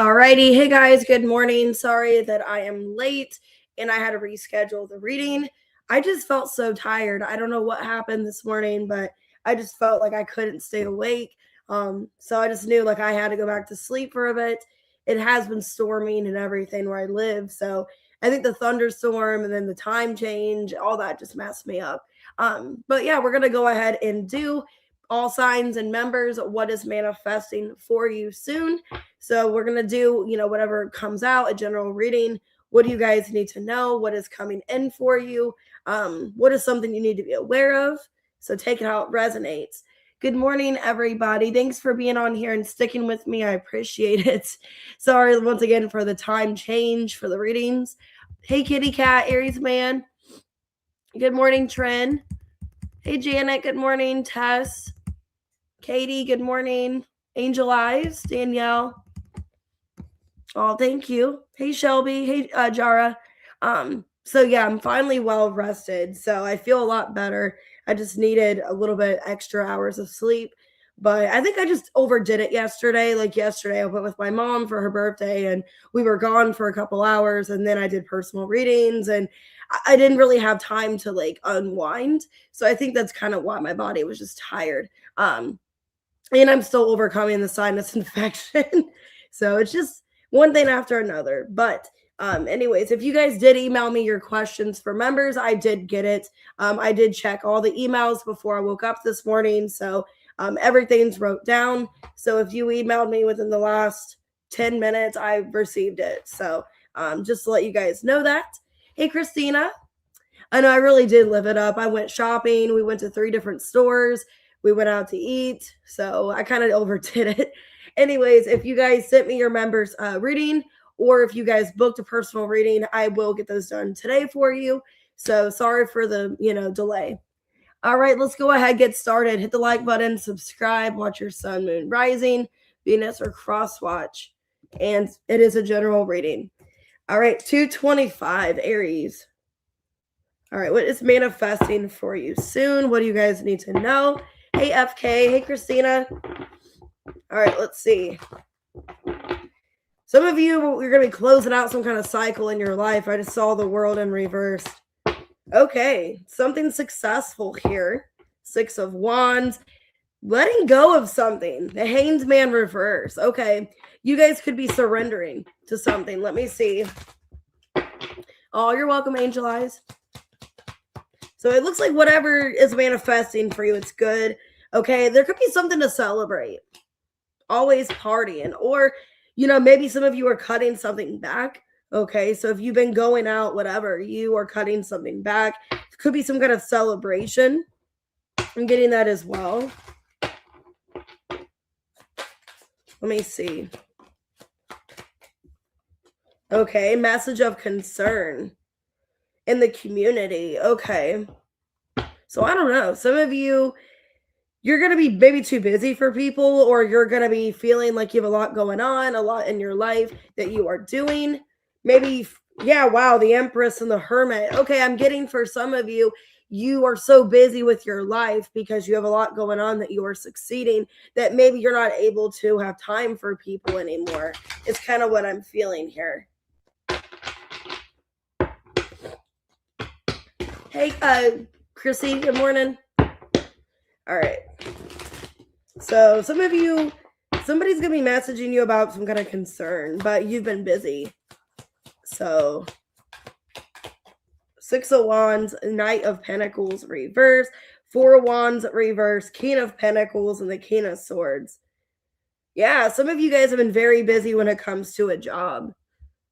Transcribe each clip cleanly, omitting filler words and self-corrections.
Alrighty, hey guys, good morning. Sorry that I am late and I had to reschedule the reading. I just felt so tired. I don't know what happened this morning, but I just felt like I couldn't stay awake. So I just knew like I had to go back to sleep for a bit. It has been storming and everything where I live, so I think the thunderstorm and then the time change, all that just messed me up. But yeah, we're gonna go ahead and do all signs and members what is manifesting for you soon. So we're going to do, whatever comes out, a general reading. What do you guys need to know? What is coming in for you? What is something you need to be aware of? So take it how it resonates. Good morning, everybody. Thanks for being on here and sticking with me. I appreciate it. Sorry once again for the time change for the readings. Hey, Kitty Cat, Aries man. Good morning, Trin. Hey, Janet. Good morning, Tess. Katie, good morning. Angel Eyes, Danielle. Oh, thank you. Hey, Shelby. Hey, Jara. So yeah, I'm finally well rested. So I feel a lot better. I just needed a little bit extra hours of sleep. But I think I just overdid it yesterday. Like yesterday, I went with my mom for her birthday and we were gone for a couple hours. And then I did personal readings and I didn't really have time to like unwind. So I think that's kind of why my body was just tired. And I'm still overcoming the sinus infection. So it's just one thing after another. But anyways, if you guys did email me your questions for members, I did get it. I did check all the emails before I woke up this morning. So everything's wrote down. So if you emailed me within the last 10 minutes, I received it. So just to let you guys know that. Hey, Christina. I know I really did live it up. I went shopping. We went to 3 different stores. We went out to eat, so I kind of overdid it. Anyways, if you guys sent me your members reading or if you guys booked a personal reading, I will get those done today for you. So sorry for the, delay. All right, let's go ahead, get started. Hit the like button, subscribe, watch your sun, moon, rising, Venus, or cross watch. And it is a general reading. All right, 225, Aries. All right, what is manifesting for you soon? What do you guys need to know? Hey, FK. Hey, Christina. All right, let's see. Some of you, you're going to be closing out some kind of cycle in your life. I just saw the world in reverse. Okay, something successful here. 6 of Wands. Letting go of something. The Hanged Man reverse. Okay, you guys could be surrendering to something. Let me see. Oh, you're welcome, Angel Eyes. So it looks like whatever is manifesting for you, it's good. Okay, there could be something to celebrate. Always partying. Or, maybe some of you are cutting something back. Okay, so if you've been going out, whatever, you are cutting something back. It could be some kind of celebration. I'm getting that as well. Let me see. Okay, message of concern in the community. Okay. So I don't know. Some of you, you're going to be maybe too busy for people, or you're going to be feeling like you have a lot going on, a lot in your life that you are doing. Maybe, yeah, wow, the Empress and the Hermit. Okay, I'm getting for some of you, you are so busy with your life because you have a lot going on that you are succeeding that maybe you're not able to have time for people anymore. It's kind of what I'm feeling here. Hey, Chrissy, good morning. All right. So some of you, somebody's going to be messaging you about some kind of concern, but you've been busy. So 6 of Wands, Knight of Pentacles, reverse. 4 of Wands, reverse. King of Pentacles and the King of Swords. Yeah, some of you guys have been very busy when it comes to a job.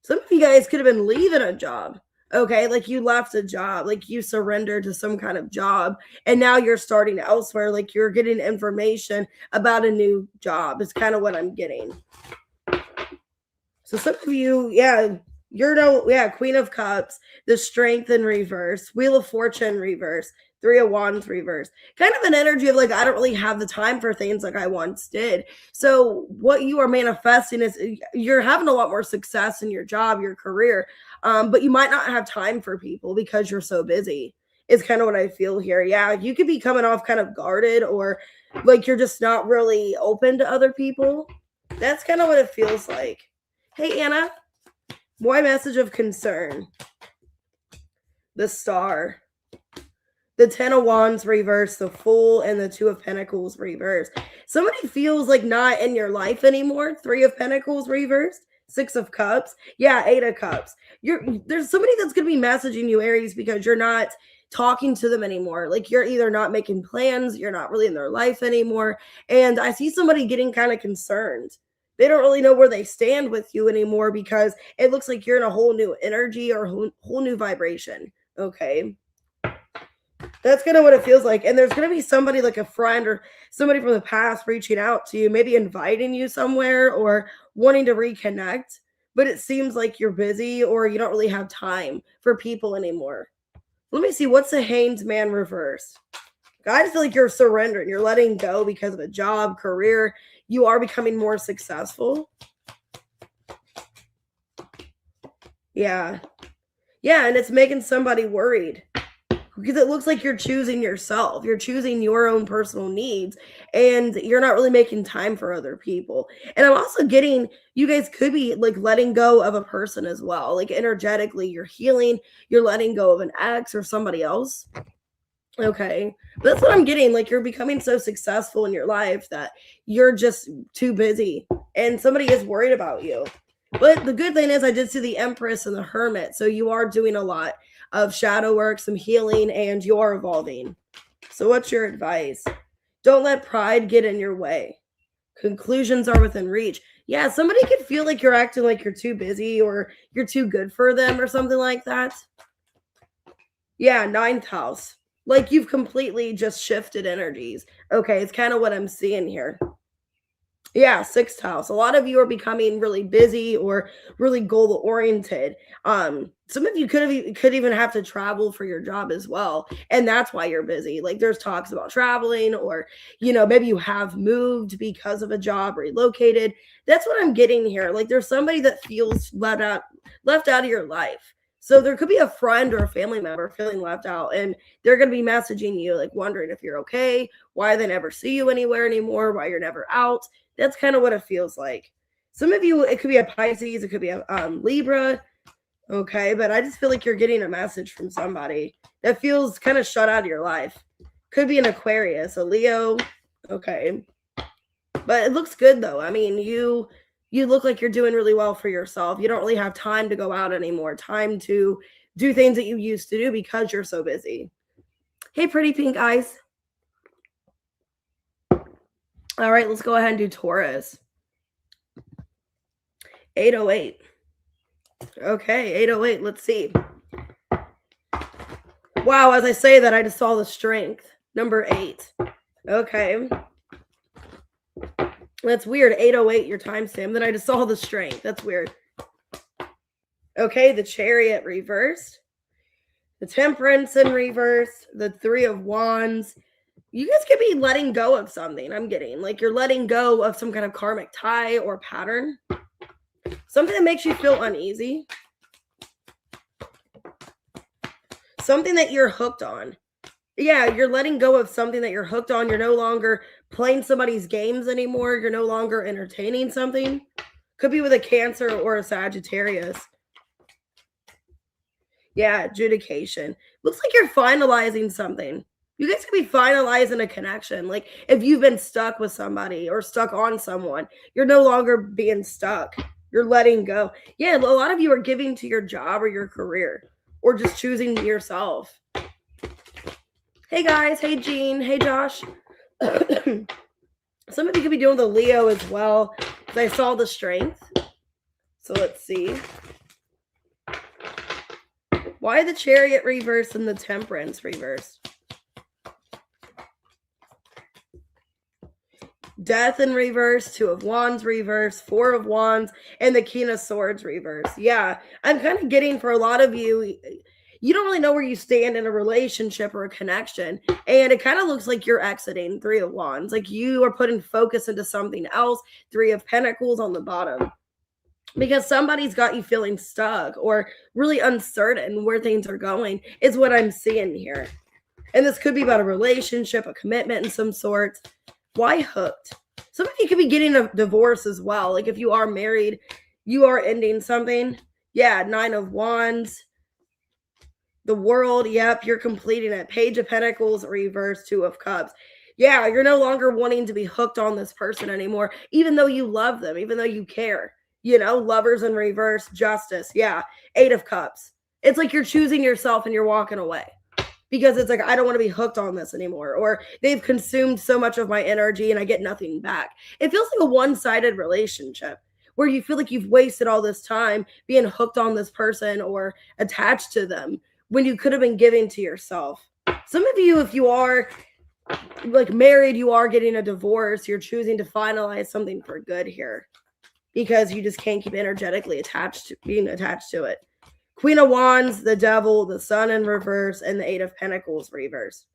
Some of you guys could have been leaving a job. Okay, like you left a job, like you surrendered to some kind of job, and now you're starting elsewhere, like you're getting information about a new job. It's kind of what I'm getting. So some of you, yeah, Queen of Cups, the Strength in reverse, Wheel of Fortune reverse, 3 of Wands reverse. Kind of an energy of like, I don't really have the time for things like I once did. So what you are manifesting is you're having a lot more success in your job, your career, but you might not have time for people because you're so busy. Is kind of what I feel here. Yeah, you could be coming off kind of guarded or like you're just not really open to other people. That's kind of what it feels like. Hey, Anna. Why message of concern? The Star. The 10 of Wands reverse, the Fool, and the 2 of Pentacles reverse. Somebody feels like not in your life anymore. 3 of Pentacles reversed. 6 of Cups. Yeah, 8 of Cups. There's somebody that's going to be messaging you, Aries, because you're not talking to them anymore. Like, you're either not making plans, you're not really in their life anymore. And I see somebody getting kind of concerned. They don't really know where they stand with you anymore because it looks like you're in a whole new energy or whole new vibration. Okay. That's kind of what it feels like. And there's going to be somebody like a friend or somebody from the past reaching out to you, maybe inviting you somewhere or wanting to reconnect. But it seems like you're busy or you don't really have time for people anymore. Let me see. What's the Hanged Man reverse? I just feel like you're surrendering. You're letting go because of a job, career. You are becoming more successful. Yeah. Yeah, and it's making somebody worried. Because it looks like you're choosing yourself. You're choosing your own personal needs and you're not really making time for other people. And I'm also getting, you guys could be like letting go of a person as well. Like energetically, you're healing, you're letting go of an ex or somebody else. Okay. But that's what I'm getting. Like you're becoming so successful in your life that you're just too busy and somebody is worried about you. But the good thing is I did see the Empress and the Hermit. So you are doing a lot of shadow work, some healing, and you're evolving. So what's your advice? Don't let pride get in your way. Conclusions are within reach. Yeah, somebody could feel like you're acting like you're too busy or you're too good for them or something like that. Yeah, 9th house. Like you've completely just shifted energies. Okay, it's kind of what I'm seeing here. Yeah, 6th house. A lot of you are becoming really busy or really goal oriented. Some of you could even have to travel for your job as well, and that's why you're busy. Like there's talks about traveling, or maybe you have moved because of a job, relocated. That's what I'm getting here. Like there's somebody that feels left out of your life. So there could be a friend or a family member feeling left out, and they're going to be messaging you, like wondering if you're okay, why they never see you anywhere anymore, why you're never out. That's kind of what it feels like. Some of you, it could be a Pisces, it could be a Libra. Okay, but I just feel like you're getting a message from somebody that feels kind of shut out of your life. Could be an Aquarius, a Leo. Okay. But it looks good though. I mean, you look like you're doing really well for yourself. You don't really have time to go out anymore, time to do things that you used to do because you're so busy. Hey, pretty pink eyes. All right, let's go ahead and do Taurus. 808. Okay, 808. Let's see. Wow, as I say that, I just saw the strength. Number 8. Okay. That's weird. 808, your timestamp. Then I just saw the strength. That's weird. Okay, the Chariot reversed. The Temperance in reverse. The 3 of Wands. You guys could be letting go of something. I'm getting like you're letting go of some kind of karmic tie or pattern. Something that makes you feel uneasy. Something that you're hooked on. Yeah, you're letting go of something that you're hooked on. You're no longer playing somebody's games anymore. You're no longer entertaining something. Could be with a Cancer or a Sagittarius. Yeah, adjudication. Looks like you're finalizing something. You guys could be finalizing a connection. Like if you've been stuck with somebody or stuck on someone, you're no longer being stuck. You're letting go. Yeah, a lot of you are giving to your job or your career or just choosing yourself. Hey guys. Hey Jean. Hey Josh. Some of you could be doing the Leo as well. I saw the strength. So let's see. Why the Chariot reverse and the Temperance reverse? Death in reverse, 2 of Wands reverse, 4 of Wands, and the King of Swords reverse. Yeah, I'm kind of getting for a lot of you, you don't really know where you stand in a relationship or a connection. And it kind of looks like you're exiting 3 of Wands. Like you are putting focus into something else. 3 of Pentacles on the bottom. Because somebody's got you feeling stuck or really uncertain where things are going is what I'm seeing here. And this could be about a relationship, a commitment in some sort. Why hooked? Some of you could be getting a divorce as well. Like if you are married, You are ending something. Yeah, 9 of Wands. The World, yep, you're completing it. Page of Pentacles, reverse, 2 of Cups. Yeah, you're no longer wanting to be hooked on this person anymore, even though you love them, even though you care. Lovers in reverse, Justice. Yeah, 8 of Cups. It's like you're choosing yourself and you're walking away because it's like, I don't want to be hooked on this anymore, or they've consumed so much of my energy and I get nothing back. It feels like a one-sided relationship where you feel like you've wasted all this time being hooked on this person or attached to them when you could have been giving to yourself. Some of you, if you are like married, you are getting a divorce, you're choosing to finalize something for good here because you just can't keep energetically being attached to it. Queen of Wands, the Devil, the Sun in reverse, and the 8 of Pentacles reverse.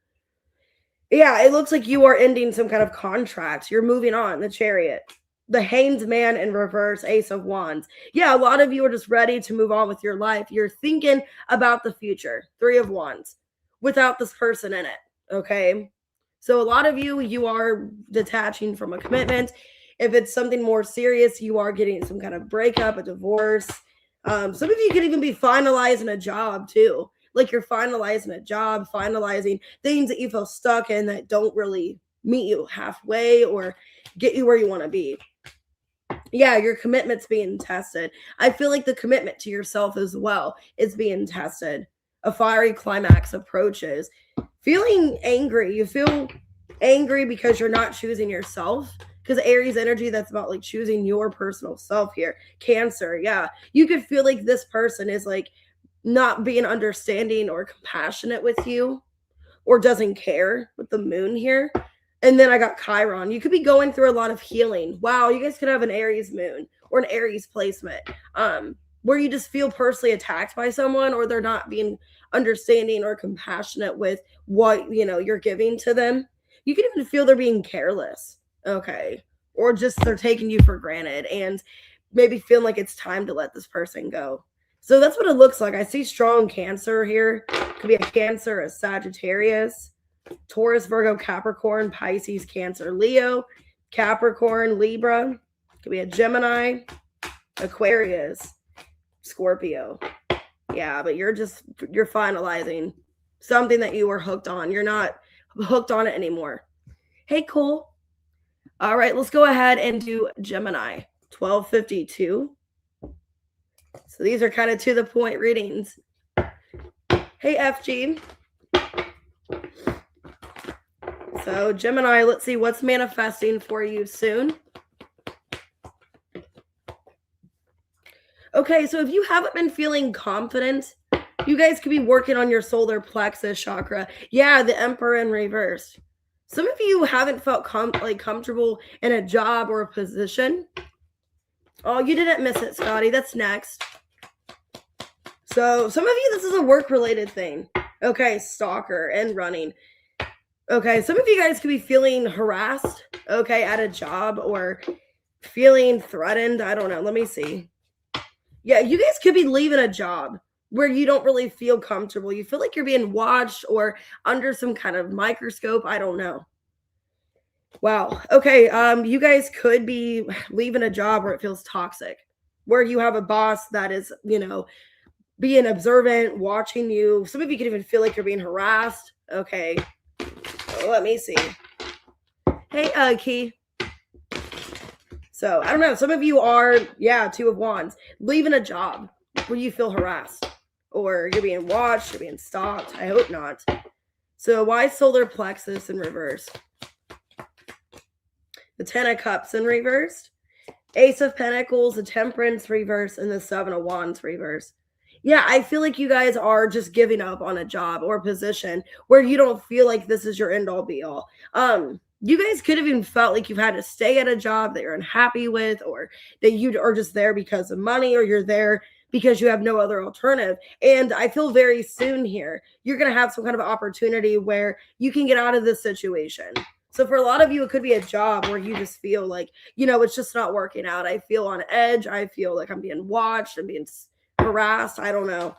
Yeah, it looks like you are ending some kind of contract. You're moving on, the Chariot. The Hanged Man in reverse, Ace of Wands. Yeah, a lot of you are just ready to move on with your life. You're thinking about the future. 3 of Wands without this person in it, okay? So a lot of you are detaching from a commitment. If it's something more serious, you are getting some kind of breakup, a divorce. Some of you could even be finalizing a job too. Like you're finalizing a job, finalizing things that you feel stuck in that don't really meet you halfway or get you where you want to be. Yeah, your commitment's being tested. I feel like the commitment to yourself as well is being tested. A fiery climax approaches. Feeling angry. You feel angry because you're not choosing yourself. Because Aries energy, that's about like choosing your personal self here. Cancer, yeah. You could feel like this person is like not being understanding or compassionate with you or doesn't care with the moon here. And then I got Chiron. You could be going through a lot of healing. Wow, you guys could have an Aries moon or an Aries placement where you just feel personally attacked by someone or they're not being understanding or compassionate with what, you're giving to them. You can even feel they're being careless, okay? Or just they're taking you for granted and maybe feeling like it's time to let this person go. So that's what it looks like. I see strong Cancer here. Could be a Cancer, a Sagittarius, Taurus, Virgo, Capricorn, Pisces, Cancer, Leo, Capricorn, Libra. Could be a Gemini, Aquarius, Scorpio. Yeah, but you're finalizing something that you were hooked on. You're not hooked on it anymore. Hey, cool. All right, let's go ahead and do Gemini, 1252. So these are kind of to the point readings. Hey, FG. So Gemini, let's see what's manifesting for you soon. Okay, so if you haven't been feeling confident, you guys could be working on your solar plexus chakra. Yeah, the Emperor in reverse. Some of you haven't felt comfortable in a job or a position. Oh, you didn't miss it, Scotty. That's next. So some of you, this is a work-related thing. Okay, stalker and running. Okay, some of you guys could be feeling harassed, okay, at a job or feeling threatened. I don't know. Let me see. Yeah, you guys could be leaving a job where you don't really feel comfortable. You feel like you're being watched or under some kind of microscope. I don't know. Wow. Okay, you guys could be leaving a job where it feels toxic, where you have a boss that is, being observant, watching you. Some of you could even feel like you're being harassed. Okay. Let me see. Hey, Key. So, I don't know. Some of you are, 2 of Wands, leaving a job where you feel harassed or you're being watched, you're being stalked. I hope not. So, why solar plexus in reverse? The 10 of Cups in reverse, Ace of Pentacles, the Temperance reverse, and the 7 of Wands reverse. Yeah, I feel like you guys are just giving up on a job or position where you don't feel like this is your end all be all. You guys could have even felt like you've had to stay at a job that you're unhappy with, or that you are just there because of money, or you're there because you have no other alternative. And I feel very soon here, you're going to have some kind of opportunity where you can get out of this situation. So for a lot of you, it could be a job where you just feel like, it's just not working out. I feel on edge. I feel like I'm being watched. I'm being harassed. I don't know.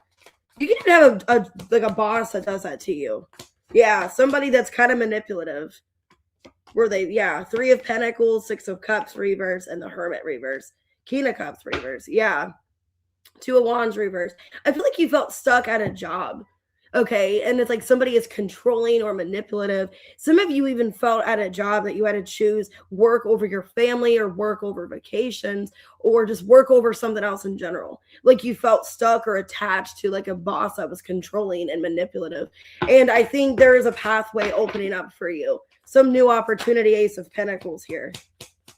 You can even have a boss that does that to you. Yeah, somebody that's kind of manipulative. Where they, 3 of Pentacles, 6 of Cups reverse, and the Hermit reverse. King of Cups reverse. Yeah. Two of Wands reverse. I feel like you felt stuck at a job. Okay. And it's like somebody is controlling or manipulative. Some of you even felt at a job that you had to choose work over your family or work over vacations or just work over something else in general. Like you felt stuck or attached to like a boss that was controlling and manipulative. And I think there is a pathway opening up for you. Some new opportunity, Ace of Pentacles here.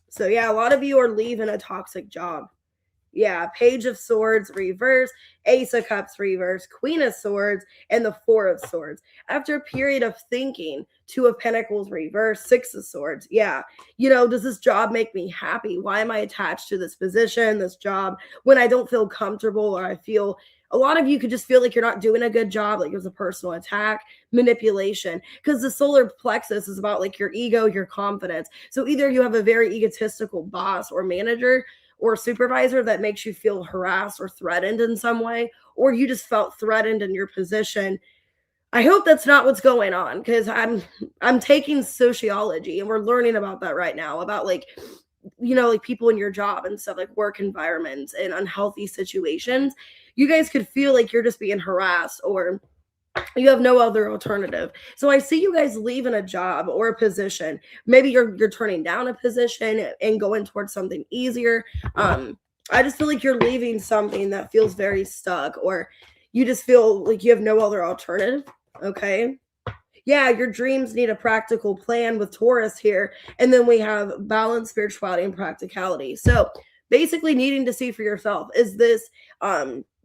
So yeah, a lot of you are leaving a toxic job. Yeah, Page of Swords reverse, Ace of Cups reverse, Queen of Swords, and the Four of Swords. After a period of thinking, Two of Pentacles reverse, Six of Swords. Yeah, does this job make me happy? Why am I attached to this position, this job, when I don't feel comfortable or I feel a lot of you could just feel like you're not doing a good job, like it was a personal attack, manipulation, because the solar plexus is about like your ego, your confidence. So either you have a very egotistical boss or manager or supervisor that makes you feel harassed or threatened in some way, or you just felt threatened in your position. I hope that's not what's going on, because I'm taking sociology and we're learning about that right now, about like people in your job and stuff, like work environments and unhealthy situations. You guys could feel like you're just being harassed or you have no other alternative. So I see you guys leaving a job or a position. Maybe you're turning down a position and going towards something easier. I just feel like you're leaving something that feels very stuck, or you just feel like you have no other alternative. Okay. Yeah, your dreams need a practical plan with Taurus here. And then we have balance, spirituality, and practicality. So basically needing to see for yourself, is this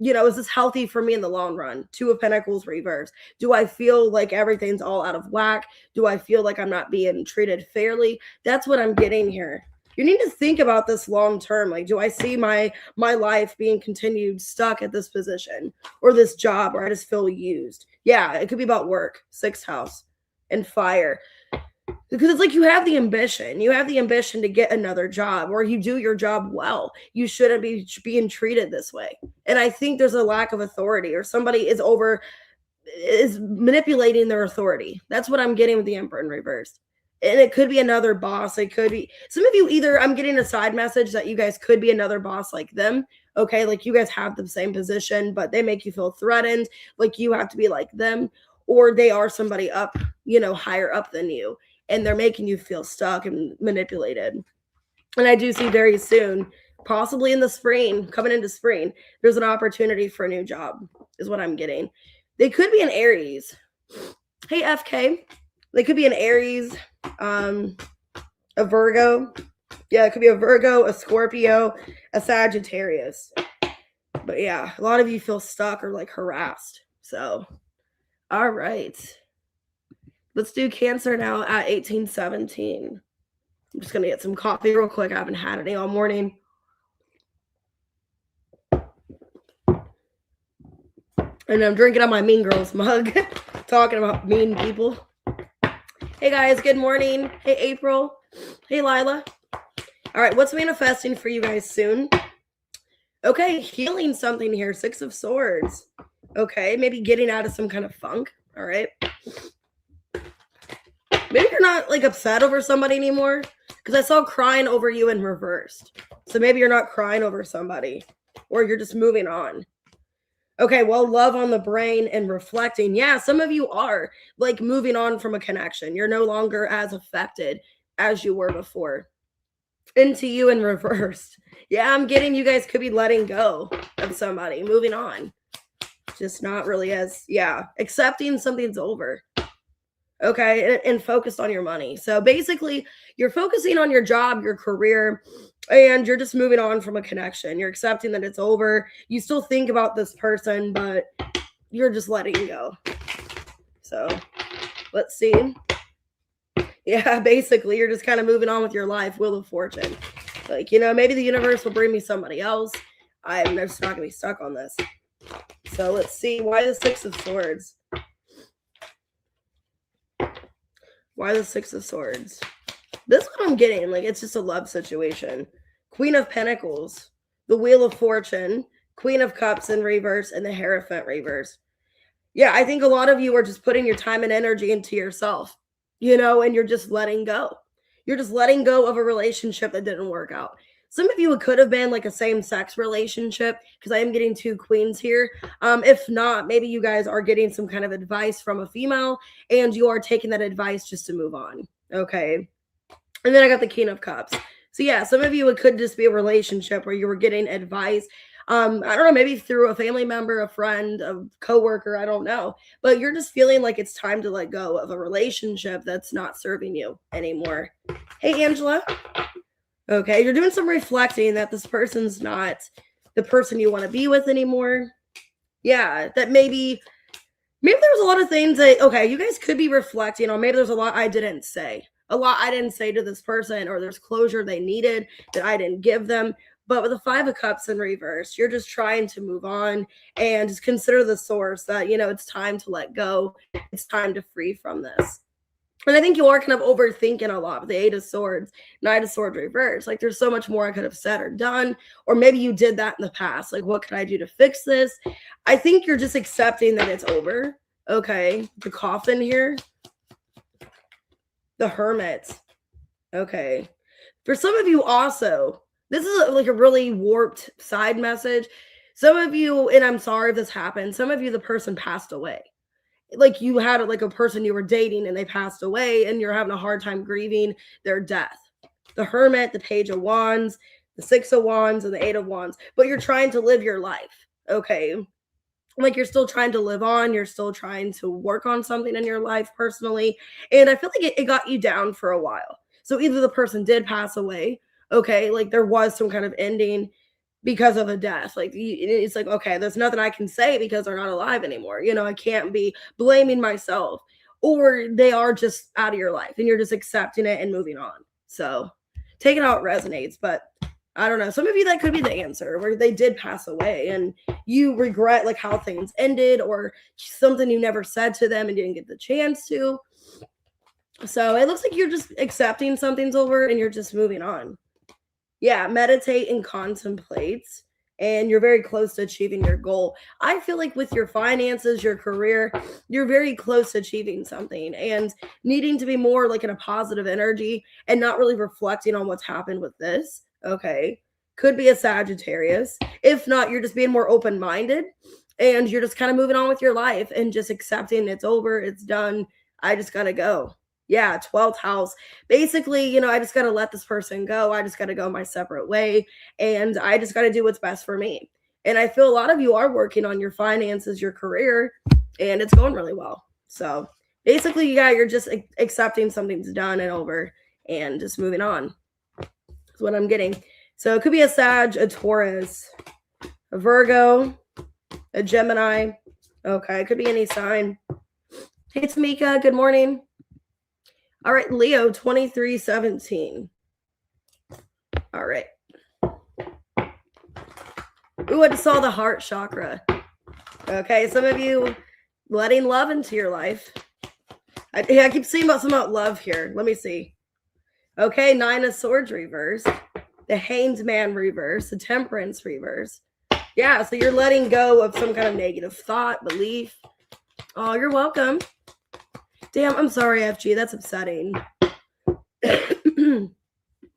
is this healthy for me in the long run? Two of Pentacles reverse. Do I feel like everything's all out of whack? Do I feel like I'm not being treated fairly? That's what I'm getting here. You need to think about this long term. Like, do I see my life being continued stuck at this position or this job where I just feel used? Yeah, it could be about work, sixth house, and fire. Because it's like you have the ambition. You have the ambition to get another job, or you do your job well. You shouldn't be being treated this way. And I think there's a lack of authority, or somebody is manipulating their authority. That's what I'm getting with the Emperor in reverse. And it could be another boss. It could be some of you, either I'm getting a side message that you guys could be another boss like them. Okay, like you guys have the same position, but they make you feel threatened, like you have to be like them, or they are somebody up, higher up than you, and they're making you feel stuck and manipulated. And I do see very soon, possibly in the spring, coming into spring, there's an opportunity for a new job, is what I'm getting. They could be an Aries. Hey, FK. They could be an Aries, a Virgo. Yeah, it could be a Virgo, a Scorpio, a Sagittarius. But yeah, a lot of you feel stuck or like harassed. So, all right. Let's do Cancer now at 1817. I'm just going to get some coffee real quick. I haven't had any all morning. And I'm drinking on my Mean Girls mug, talking about mean people. Hey guys, good morning. Hey April. Hey Lila. All right, what's manifesting for you guys soon? Okay, healing something here. Six of Swords. Okay, maybe getting out of some kind of funk. All right. Maybe you're not like upset over somebody anymore, because I saw crying over you in reversed. So maybe you're not crying over somebody, or you're just moving on. Okay, well, love on the brain and reflecting. Yeah, some of you are like moving on from a connection. You're no longer as affected as you were before. Into you in reversed. Yeah, I'm getting you guys could be letting go of somebody, moving on. Just not really accepting something's over. Okay, and focused on your money. So basically, you're focusing on your job, your career, and you're just moving on from a connection. You're accepting that it's over. You still think about this person, but you're just letting go. So let's see. Yeah, basically, you're just kind of moving on with your life, Wheel of Fortune. Like, maybe the universe will bring me somebody else. I'm just not going to be stuck on this. So let's see. Why the Six of Swords? Why the Six of Swords? This is what I'm getting. Like, it's just a love situation. Queen of Pentacles, the Wheel of Fortune, Queen of Cups in reverse, and the Hierophant reverse. Yeah, I think a lot of you are just putting your time and energy into yourself, and you're just letting go. You're just letting go of a relationship that didn't work out. Some of you, it could have been like a same-sex relationship, because I am getting 2 queens here. If not, maybe you guys are getting some kind of advice from a female and you are taking that advice just to move on. Okay. And then I got the King of Cups. So yeah, some of you, it could just be a relationship where you were getting advice. I don't know, maybe through a family member, a friend, a coworker, I don't know. But you're just feeling like it's time to let go of a relationship that's not serving you anymore. Hey, Angela. Okay, you're doing some reflecting that this person's not the person you want to be with anymore. Yeah, that maybe there's a lot of things that, okay, you guys could be reflecting on. Maybe there's a lot I didn't say. A lot I didn't say to this person, or there's closure they needed that I didn't give them. But with the 5 of Cups in reverse, you're just trying to move on and just consider the source that, it's time to let go. It's time to free from this. And I think you are kind of overthinking a lot with the 8 of Swords, Knight of Swords reverse. Like, there's so much more I could have said or done. Or maybe you did that in the past. Like, what could I do to fix this? I think you're just accepting that it's over. Okay. The Coffin here. The Hermit. Okay. For some of you also, this is like a really warped side message. Some of you, and I'm sorry if this happened, some of you, the person passed away. Like, you had like a person you were dating and they passed away and you're having a hard time grieving their death. The Hermit, the Page of Wands, the 6 of Wands, and the 8 of Wands. But you're trying to live your life. Okay. Like, you're still trying to live on. You're still trying to work on something in your life personally. And I feel like it got you down for a while. So either the person did pass away. Okay. Like, there was some kind of ending because of a death. Like, it's like, okay, there's nothing I can say because they're not alive anymore. I can't be blaming myself, or they are just out of your life and you're just accepting it and moving on. So take it how it resonates. But I don't know. Some of you, that could be the answer, where they did pass away and you regret like how things ended, or something you never said to them and didn't get the chance to. So it looks like you're just accepting something's over and you're just moving on. Yeah, meditate and contemplate, and you're very close to achieving your goal. I feel like with your finances, your career, you're very close to achieving something and needing to be more like in a positive energy and not really reflecting on what's happened with this. Okay. Could be a Sagittarius. If not, you're just being more open-minded and you're just kind of moving on with your life and just accepting it's over, it's done. I just got to go. Yeah, 12th house. Basically, I just got to let this person go. I just got to go my separate way. And I just got to do what's best for me. And I feel a lot of you are working on your finances, your career, and it's going really well. So basically, you're just accepting something's done and over and just moving on. That's what I'm getting. So it could be a Sag, a Taurus, a Virgo, a Gemini. Okay, it could be any sign. Hey, Tamika, good morning. All right, Leo, 2317. All right. Ooh, I just saw the heart chakra. Okay, some of you letting love into your life. I keep seeing something about love here. Let me see. Okay, 9 of Swords reverse. The Hanged Man reverse. The Temperance reverse. Yeah, so you're letting go of some kind of negative thought, belief. Oh, you're welcome. Damn, I'm sorry, FG. That's upsetting.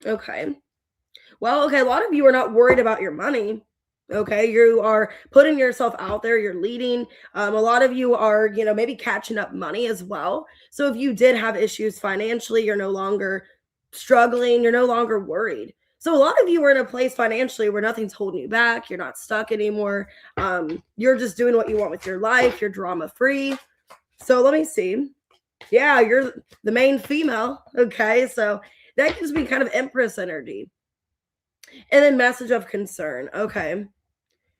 Okay. Well, okay, a lot of you are not worried about your money. Okay, you are putting yourself out there. You're leading. A lot of you are, maybe catching up money as well. So if you did have issues financially, you're no longer struggling. You're no longer worried. So a lot of you are in a place financially where nothing's holding you back. You're not stuck anymore. You're just doing what you want with your life. You're drama free. So let me see. Yeah, you're the main female. Okay, so that gives me kind of Empress energy. And then message of concern. Okay,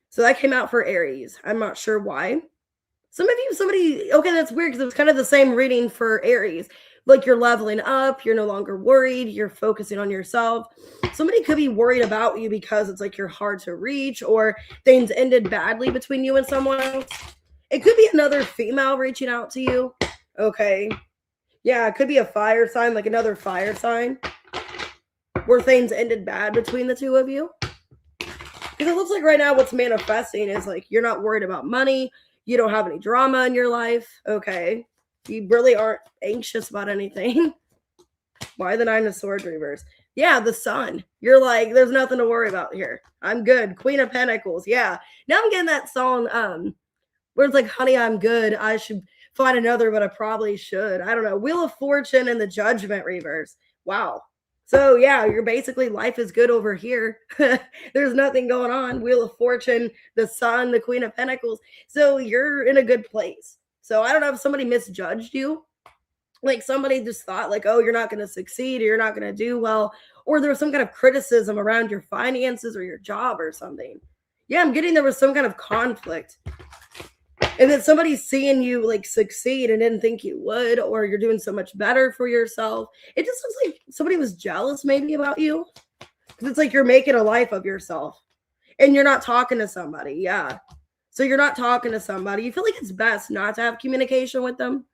so that came out for Aries. I'm not sure why. Okay, that's weird because it was kind of the same reading for Aries. Like, you're leveling up, you're no longer worried, you're focusing on yourself. Somebody could be worried about you because it's like you're hard to reach, or things ended badly between you and someone else. It could be another female reaching out to you. Okay. Yeah, it could be a fire sign, like another fire sign, where things ended bad between the two of you. Because it looks like right now what's manifesting is like you're not worried about money. You don't have any drama in your life. Okay. You really aren't anxious about anything. Why the 9 of Swords reverse? Yeah, the sun. You're like, there's nothing to worry about here. I'm good. Queen of Pentacles. Yeah. Now I'm getting that song, where it's like, honey, I'm good. I should find another, but I probably should. I don't know. Wheel of Fortune and the Judgment reverse. Wow. So yeah, you're basically, life is good over here. There's nothing going on. Wheel of Fortune, the sun, the Queen of Pentacles. So you're in a good place. So I don't know if somebody misjudged you. Like somebody just thought like, oh, you're not going to succeed, or you're not going to do well, or there was some kind of criticism around your finances or your job or something. Yeah, I'm getting there was some kind of conflict. And then somebody's seeing you like succeed and didn't think you would, or you're doing so much better for yourself. It just looks like somebody was jealous maybe about you. Because it's like you're making a life of yourself and you're not talking to somebody. Yeah. So you're not talking to somebody. You feel like it's best not to have communication with them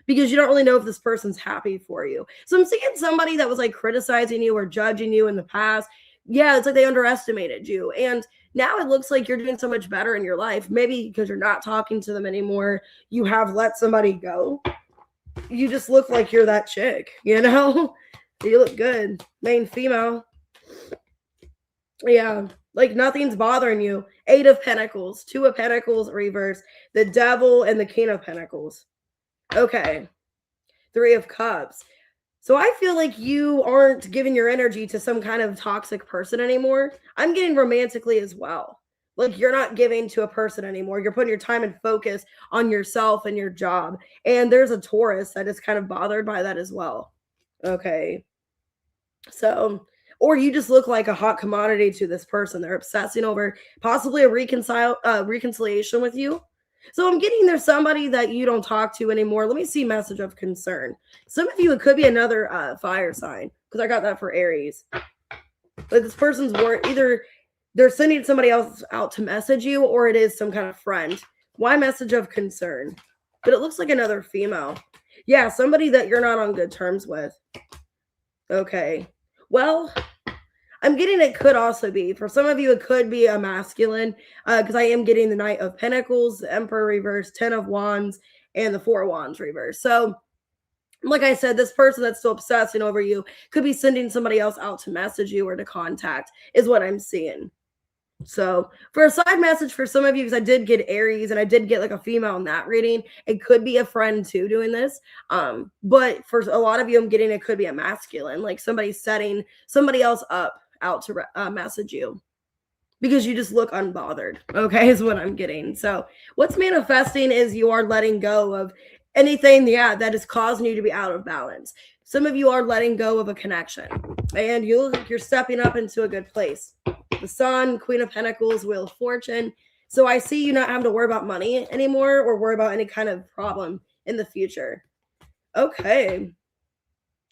because you don't really know if this person's happy for you. So I'm seeing somebody that was like criticizing you or judging you in the past. Yeah, it's like they underestimated you. And now it looks like you're doing so much better in your life. Maybe because you're not talking to them anymore. You have let somebody go. You just look like you're that chick, you know? You look good. Main female. Yeah, like nothing's bothering you. 8 of Pentacles, 2 of Pentacles reverse, the Devil, and the King of Pentacles. Okay. 3 of Cups. So I feel like you aren't giving your energy to some kind of toxic person anymore. I'm getting romantically as well. Like you're not giving to a person anymore. You're putting your time and focus on yourself and your job. And there's a Taurus that is kind of bothered by that as well. Okay. So, or you just look like a hot commodity to this person. They're obsessing over possibly a reconciliation with you. So I'm getting there's somebody that you don't talk to anymore. Let me see message of concern. Some of you, it could be another fire sign because I got that for Aries. But this person's either they're sending somebody else out to message you or it is some kind of friend. Why message of concern? But it looks like another female. Yeah, somebody that you're not on good terms with. Okay. Well, I'm getting it could also be, for some of you, it could be a masculine, because I am getting the Knight of Pentacles, the Emperor reverse, 10 of Wands, and the 4 of Wands reverse. So, like I said, this person that's still obsessing over you could be sending somebody else out to message you or to contact, is what I'm seeing. So, for a side message for some of you, because I did get Aries and I did get like a female in that reading, it could be a friend too doing this. But for a lot of you, I'm getting it could be a masculine, like somebody setting somebody else up out to message you because you just look unbothered. Okay, is what I'm getting. So, what's manifesting is you are letting go of anything, that is causing you to be out of balance. Some of you are letting go of a connection and you look like you're stepping up into a good place. The Sun, Queen of Pentacles, Wheel of Fortune. So I see you not having to worry about money anymore or worry about any kind of problem in the future. Okay.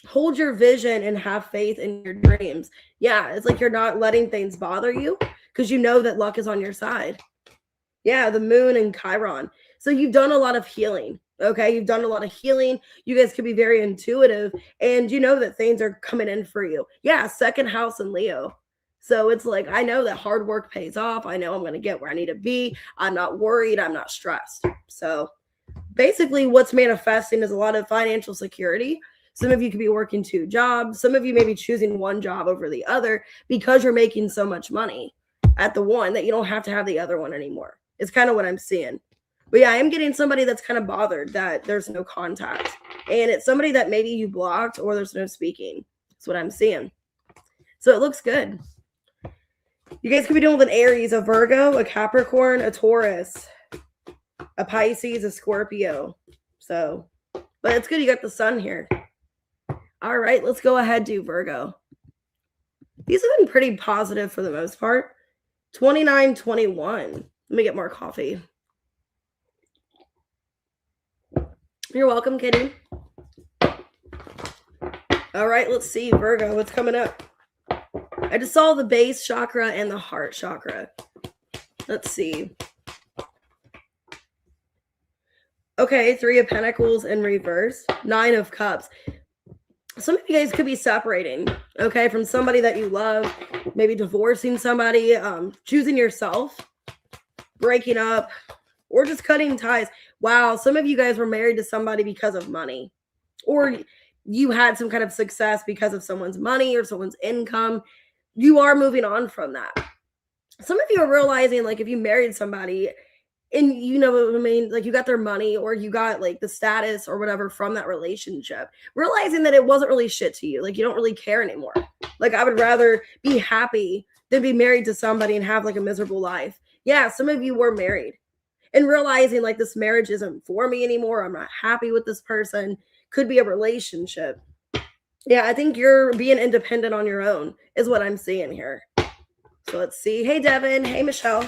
Hold your vision and have faith in your dreams. Yeah, it's like you're not letting things bother you because you know that luck is on your side. Yeah, the Moon and Chiron. So you've done a lot of healing. Okay, you've done a lot of healing. You guys could be very intuitive and you know that things are coming in for you. Yeah, 2nd house in Leo. So it's like, I know that hard work pays off. I know I'm going to get where I need to be. I'm not worried. I'm not stressed. So basically what's manifesting is a lot of financial security. Some of you could be working 2 jobs. Some of you may be choosing one job over the other because you're making so much money at the one that you don't have to have the other one anymore. It's kind of what I'm seeing. But yeah, I am getting somebody that's kind of bothered that there's no contact. And it's somebody that maybe you blocked or there's no speaking. That's what I'm seeing. So it looks good. You guys could be dealing with an Aries, a Virgo, a Capricorn, a Taurus, a Pisces, a Scorpio. So, but it's good you got the sun here. All right, let's go ahead do Virgo. These have been pretty positive for the most part. 29, 21. Let me get more coffee. You're welcome, kitty. All right, let's see, Virgo, what's coming up? I just saw the base chakra and the heart chakra. Let's see. Okay, 3 of Pentacles in reverse. 9 of Cups. Some of you guys could be separating, okay, from somebody that you love. Maybe divorcing somebody, choosing yourself, breaking up, or just cutting ties. Wow, some of you guys were married to somebody because of money. Or you had some kind of success because of someone's money or someone's income. You are moving on from that. Some of you are realizing, like, if you married somebody and you know what I mean, like you got their money or you got like the status or whatever from that relationship, realizing that it wasn't really shit to you. Like you don't really care anymore. Like I would rather be happy than be married to somebody and have like a miserable life. Yeah, some of you were married and realizing like this marriage isn't for me anymore. I'm not happy with this person. Could be a relationship. Yeah, I think you're being independent on your own is what I'm seeing here. So let's see. Hey, Devin. Hey, Michelle.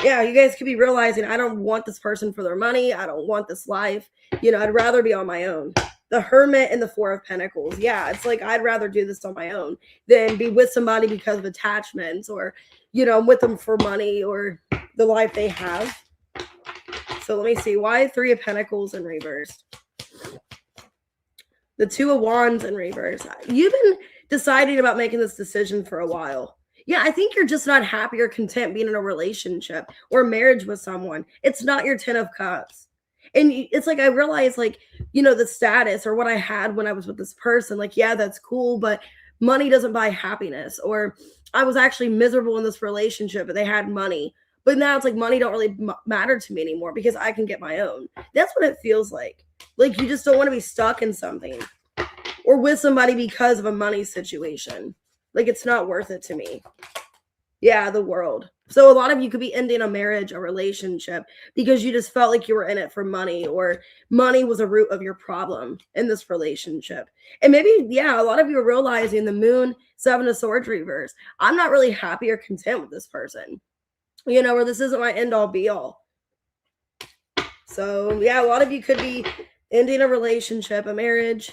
Yeah, you guys could be realizing I don't want this person for their money. I don't want this life. You know, I'd rather be on my own. The Hermit and the Four of Pentacles. Yeah, it's like I'd rather do this on my own than be with somebody because of attachments or, you know, I'm with them for money or the life they have. So let me see. Why Three of Pentacles in reverse? The Two of Wands in reverse. You've been deciding about making this decision for a while. Yeah, I think you're just not happy or content being in a relationship or marriage with someone. It's not your 10 of Cups. And it's like I realized, like, you know, the status or what I had when I was with this person, like, yeah, that's cool, but money doesn't buy happiness. Or I was actually miserable in this relationship, but they had money. But now it's like money don't really matter to me anymore because I can get my own. That's what it feels like. Like you just don't want to be stuck in something or with somebody because of a money situation. Like it's not worth it to me. Yeah, the World. So a lot of you could be ending a marriage, a relationship, because you just felt like you were in it for money or money was a root of your problem in this relationship. And maybe, yeah, a lot of you are realizing the Moon, Seven of Swords reverse. I'm not really happy or content with this person, you know, or this isn't my end all be all. So yeah, a lot of you could be ending a relationship, a marriage.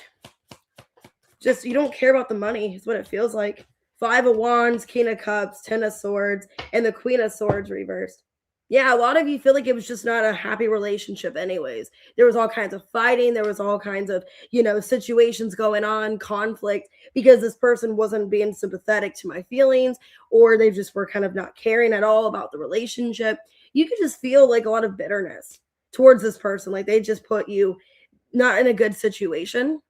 Just you don't care about the money is what it feels like. Five of Wands, King of Cups, 10 of Swords, and the Queen of Swords reversed. Yeah, a lot of you feel like it was just not a happy relationship anyways. There was all kinds of fighting. There was all kinds of, you know, situations going on, conflict, because this person wasn't being sympathetic to my feelings or they just were kind of not caring at all about the relationship. You could just feel like a lot of bitterness towards this person. Like they just put you not in a good situation.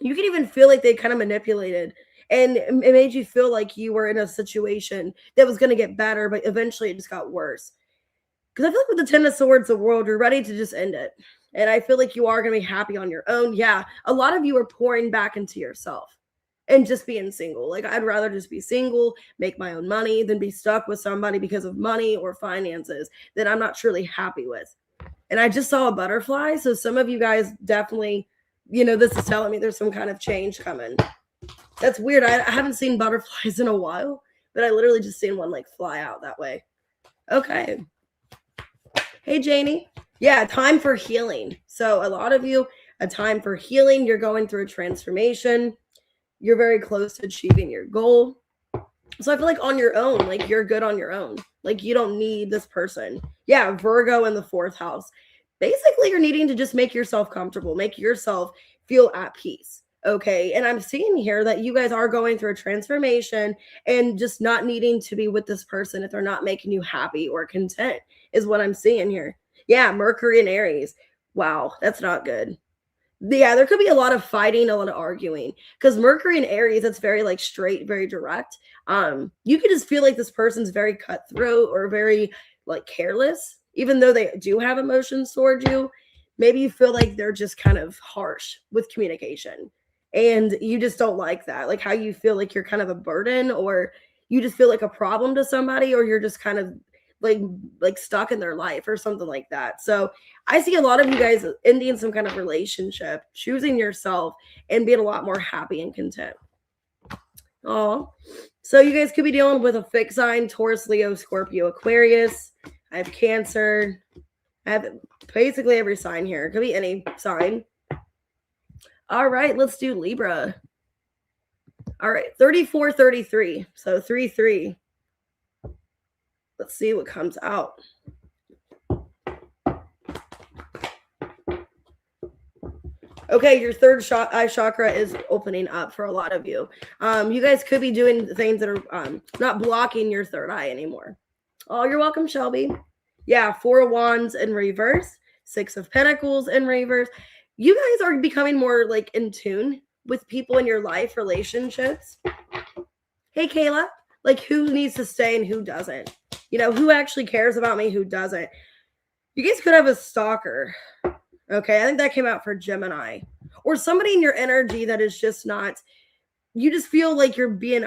You can even feel like they kind of manipulated and it made you feel like you were in a situation that was going to get better, but eventually it just got worse. Because I feel like with the 10 of Swords, the World, you're ready to just end it. And I feel like you are going to be happy on your own. Yeah, a lot of you are pouring back into yourself and just being single. Like I'd rather just be single, make my own money than be stuck with somebody because of money or finances that I'm not truly happy with. And I just saw a butterfly. So some of you guys definitely, you know, this is telling me there's some kind of change coming. That's weird. I haven't seen butterflies in a while, but I literally just seen one like fly out that way. Okay. Hey, Janie. Yeah, time for healing. So a lot of you, a time for healing. You're going through a transformation. You're very close to achieving your goal. So I feel like on your own, like you're good on your own. Like you don't need this person. Yeah, Virgo in the 4th house. Basically, you're needing to just make yourself comfortable, make yourself feel at peace. Okay. And I'm seeing here that you guys are going through a transformation and just not needing to be with this person if they're not making you happy or content is what I'm seeing here. Yeah. Mercury and Aries. Wow. That's not good. Yeah. There could be a lot of fighting, a lot of arguing because Mercury and Aries, that's very like straight, very direct. You could just feel like this person's very cutthroat or very like careless, even though they do have emotions towards you. Maybe you feel like they're just kind of harsh with communication and you just don't like that. Like how you feel like you're kind of a burden or you just feel like a problem to somebody or you're just kind of like stuck in their life or something like that. So I see a lot of you guys ending some kind of relationship, choosing yourself and being a lot more happy and content. Oh, so you guys could be dealing with a fixed sign, Taurus, Leo, Scorpio, Aquarius. I have Cancer. I have basically every sign here. It could be any sign. All right, let's do Libra. All right, 3433. So 3-3. Let's see what comes out. Okay, your third eye chakra is opening up for a lot of you. You guys could be doing things that are not blocking your third eye anymore. Oh, you're welcome, Shelby. Yeah, 4 of Wands in reverse, 6 of Pentacles in reverse. you guys are becoming more like in tune with people in your life, relationships. Hey, Kayla, like who needs to stay and who doesn't? You know, who actually cares about me, who doesn't? You guys could have a stalker. Okay, I think that came out for Gemini. Or somebody in your energy that is just not, you just feel like you're being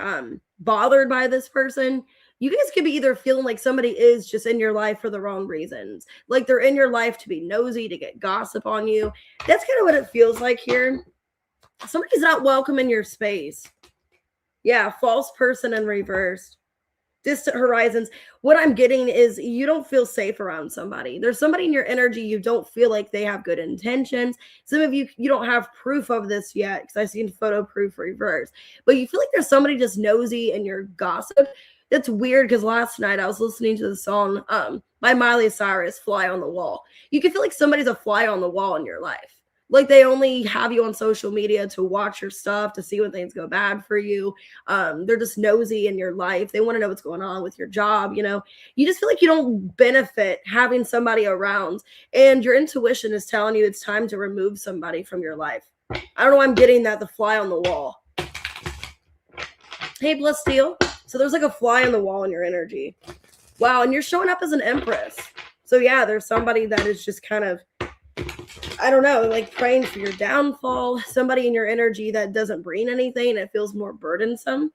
bothered by this person. You guys could be either feeling like somebody is just in your life for the wrong reasons. Like they're in your life to be nosy, to get gossip on you. That's kind of what it feels like here. Somebody's not welcome in your space. Yeah, false person in reverse. Distant horizons. What I'm getting is you don't feel safe around somebody. There's somebody in your energy you don't feel like they have good intentions. Some of you don't have proof of this yet because I've seen photo proof reverse. But you feel like there's somebody just nosy and you're gossip. That's weird because last night I was listening to the song by Miley Cyrus, Fly on the Wall. You can feel like somebody's a fly on the wall in your life. Like they only have you on social media to watch your stuff, to see when things go bad for you. They're just nosy in your life. They want to know what's going on with your job. You know, you just feel like you don't benefit having somebody around, and your intuition is telling you it's time to remove somebody from your life. I don't know why I'm getting that, the fly on the wall. Hey, Bless Steel. So there's like a fly on the wall in your energy. Wow, and you're showing up as an empress. So yeah, there's somebody that is just kind of, I don't know, like praying for your downfall. Somebody in your energy that doesn't bring anything. It feels more burdensome.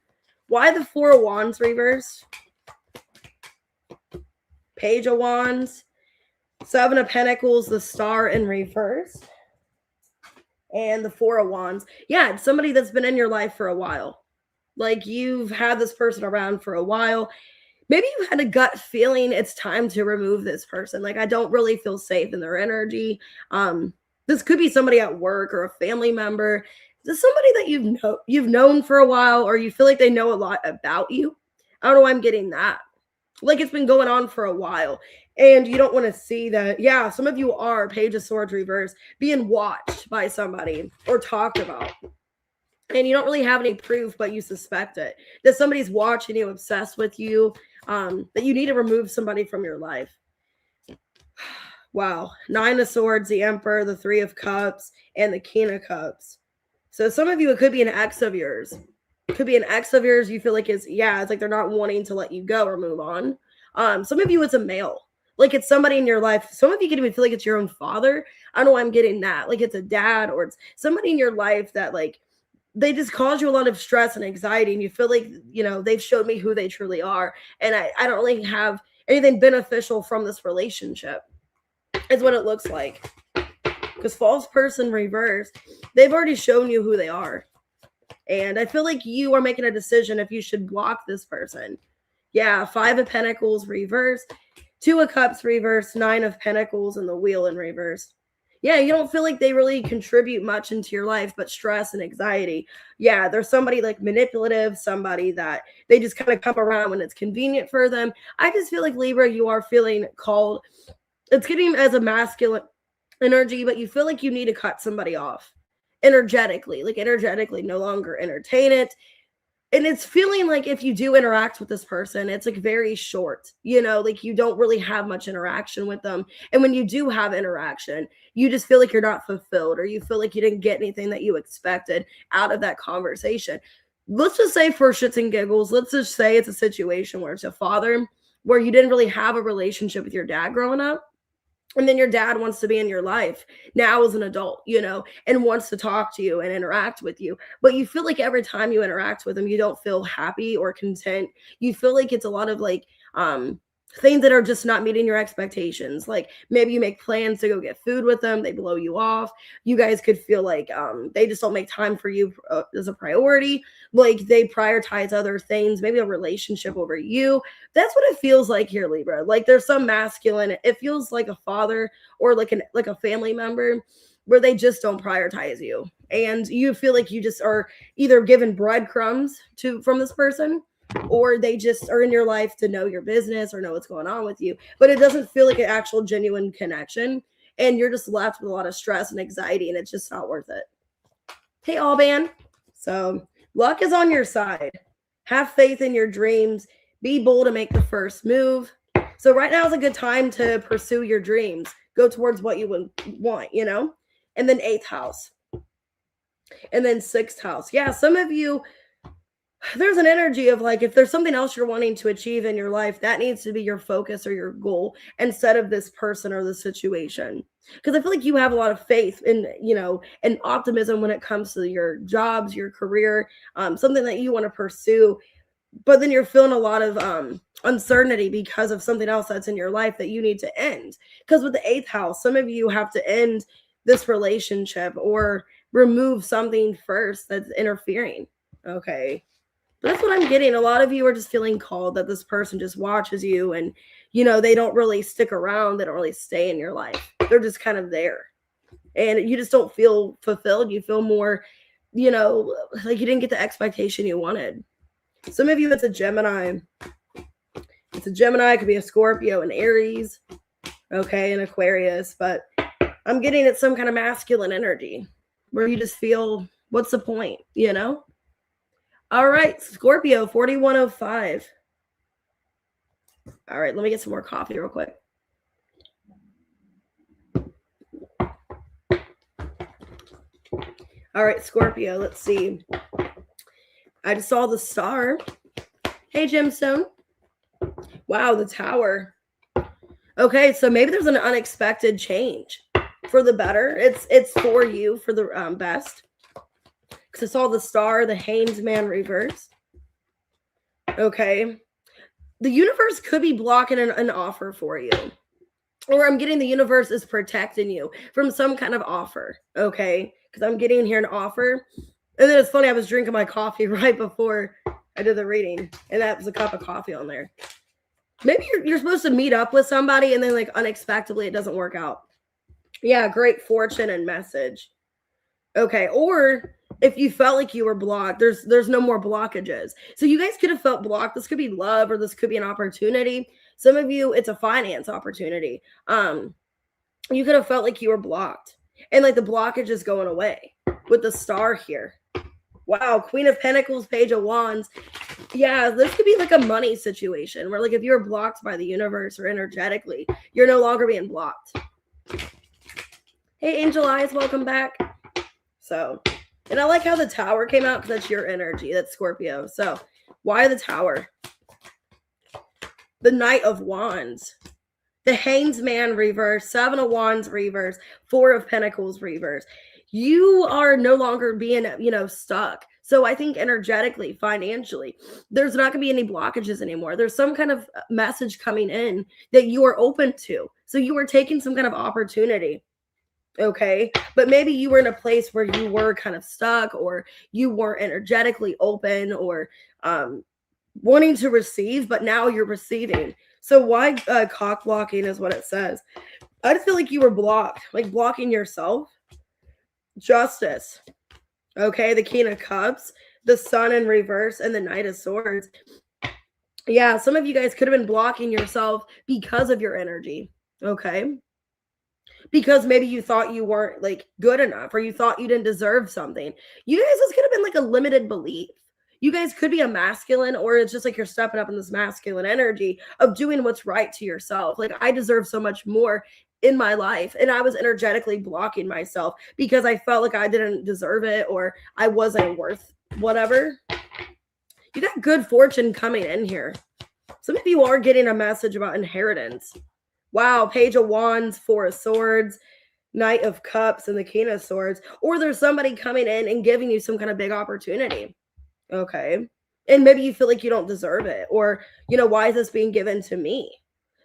Why the Four of Wands reversed? Page of Wands. Seven of Pentacles, the Star in reverse. And the Four of Wands. Yeah, it's somebody that's been in your life for a while. Like you've had this person around for a while. Maybe you had a gut feeling it's time to remove this person. Like I don't really feel safe in their energy. This could be somebody at work or a family member. This is somebody that you've known for a while, or you feel like they know a lot about you. I don't know why I'm getting that. Like it's been going on for a while, and you don't want to see that. Yeah, some of you are Page of Swords reverse, being watched by somebody or talked about. And you don't really have any proof, but you suspect it. That somebody's watching you, obsessed with you, that you need to remove somebody from your life. Wow. Nine of Swords, the Emperor, the Three of Cups, and the King of Cups. So some of you, it could be an ex of yours. It could be an ex of yours you feel like it's like they're not wanting to let you go or move on. Some of you, it's a male. Like it's somebody in your life. Some of you can even feel like it's your own father. I don't know why I'm getting that. Like it's a dad, or it's somebody in your life that like, they just cause you a lot of stress and anxiety, and you feel like, they've showed me who they truly are. And I don't really have anything beneficial from this relationship, is what it looks like. Because false person reverse, they've already shown you who they are. And I feel like you are making a decision if you should block this person. Yeah, Five of Pentacles reverse, Two of Cups reverse, Nine of Pentacles, and the Wheel in reverse. Yeah, you don't feel like they really contribute much into your life, but stress and anxiety. Yeah, there's somebody like manipulative, somebody that they just kind of come around when it's convenient for them. I just feel like Libra, you are feeling called. It's getting as a masculine energy, but you feel like you need to cut somebody off energetically, no longer entertain it. And it's feeling like if you do interact with this person, it's like very short, like you don't really have much interaction with them. And when you do have interaction, you just feel like you're not fulfilled, or you feel like you didn't get anything that you expected out of that conversation. Let's just say, for shits and giggles, let's just say it's a situation where it's a father, where you didn't really have a relationship with your dad growing up. And then your dad wants to be in your life now as an adult, and wants to talk to you and interact with you. But you feel like every time you interact with him, you don't feel happy or content. You feel like it's a lot of like things that are just not meeting your expectations. Like maybe you make plans to go get food with them, they blow you off. You guys could feel like they just don't make time for you as a priority. Like they prioritize other things, maybe a relationship over you. That's what it feels like here, Libra. Like there's some masculine, it feels like a father or like a family member where they just don't prioritize you. And you feel like you just are either given breadcrumbs from this person, or they just are in your life to know your business or know what's going on with you. But it doesn't feel like an actual genuine connection. And you're just left with a lot of stress and anxiety, and it's just not worth it. Hey, Alban. So luck is on your side. Have faith in your dreams. Be bold to make the first move. So right now is a good time to pursue your dreams. Go towards what you would want, and then 8th house, and then 6th house. Yeah, some of you, there's an energy of like, if there's something else you're wanting to achieve in your life, that needs to be your focus or your goal instead of this person or the situation. Because I feel like you have a lot of faith in, and optimism when it comes to your jobs, your career, something that you want to pursue. But then you're feeling a lot of uncertainty because of something else that's in your life that you need to end. Because with the 8th house, some of you have to end this relationship or remove something first that's interfering. Okay. That's what I'm getting. A lot of you are just feeling called that this person just watches you and, they don't really stick around. They don't really stay in your life. They're just kind of there. And you just don't feel fulfilled. You feel more, like you didn't get the expectation you wanted. Some of you, it's a Gemini. It's a Gemini. It could be a Scorpio, an Aries, okay, an Aquarius. But I'm getting it's some kind of masculine energy where you just feel, what's the point, All right, Scorpio, 4105. All right, let me get some more coffee real quick. All right, Scorpio, let's see. I just saw the star. Hey, Gemstone. Wow, the Tower. Okay, so maybe there's an unexpected change for the better. It's for you, for the best. Because I saw the star, the Hanged Man reverse. Okay. The universe could be blocking an offer for you. Or I'm getting the universe is protecting you from some kind of offer. Okay. Because I'm getting here an offer. And then it's funny, I was drinking my coffee right before I did the reading. And that was a cup of coffee on there. Maybe you're supposed to meet up with somebody and then like unexpectedly it doesn't work out. Yeah, great fortune and message. Okay. Or if you felt like you were blocked, there's no more blockages. So you guys could have felt blocked. This could be love or this could be an opportunity. Some of you, it's a finance opportunity. You could have felt like you were blocked. And like the blockage is going away with the star here. Wow, Queen of Pentacles, Page of Wands. Yeah, this could be like a money situation where like if you're blocked by the universe or energetically, you're no longer being blocked. Hey, Angel Eyes, welcome back. So, and I like how the Tower came out because that's your energy. That's Scorpio. So, why the Tower? The Knight of Wands. The Hanged Man reverse. 7 of Wands reverse. 4 of Pentacles reverse. You are no longer being, stuck. So I think energetically, financially, there's not going to be any blockages anymore. There's some kind of message coming in that you are open to. So you are taking some kind of opportunity. Okay. But maybe you were in a place where you were kind of stuck or you weren't energetically open or wanting to receive, but now you're receiving. So why cock blocking is what it says. I just feel like you were blocked, like blocking yourself. Justice. Okay. The King of Cups, the Sun in reverse, and the Knight of Swords. Yeah. Some of you guys could have been blocking yourself because of your energy. Okay. Because maybe you thought you weren't like good enough or you thought you didn't deserve something. You guys, this could have been like a limited belief. You guys could be a masculine or it's just like you're stepping up in this masculine energy of doing what's right to yourself. Like I deserve so much more in my life. And I was energetically blocking myself because I felt like I didn't deserve it or I wasn't worth whatever. You got good fortune coming in here. Some of you are getting a message about inheritance. Wow, Page of Wands, 4 of Swords, Knight of Cups, and the King of Swords. Or there's somebody coming in and giving you some kind of big opportunity. Okay. And maybe you feel like you don't deserve it. Or, why is this being given to me?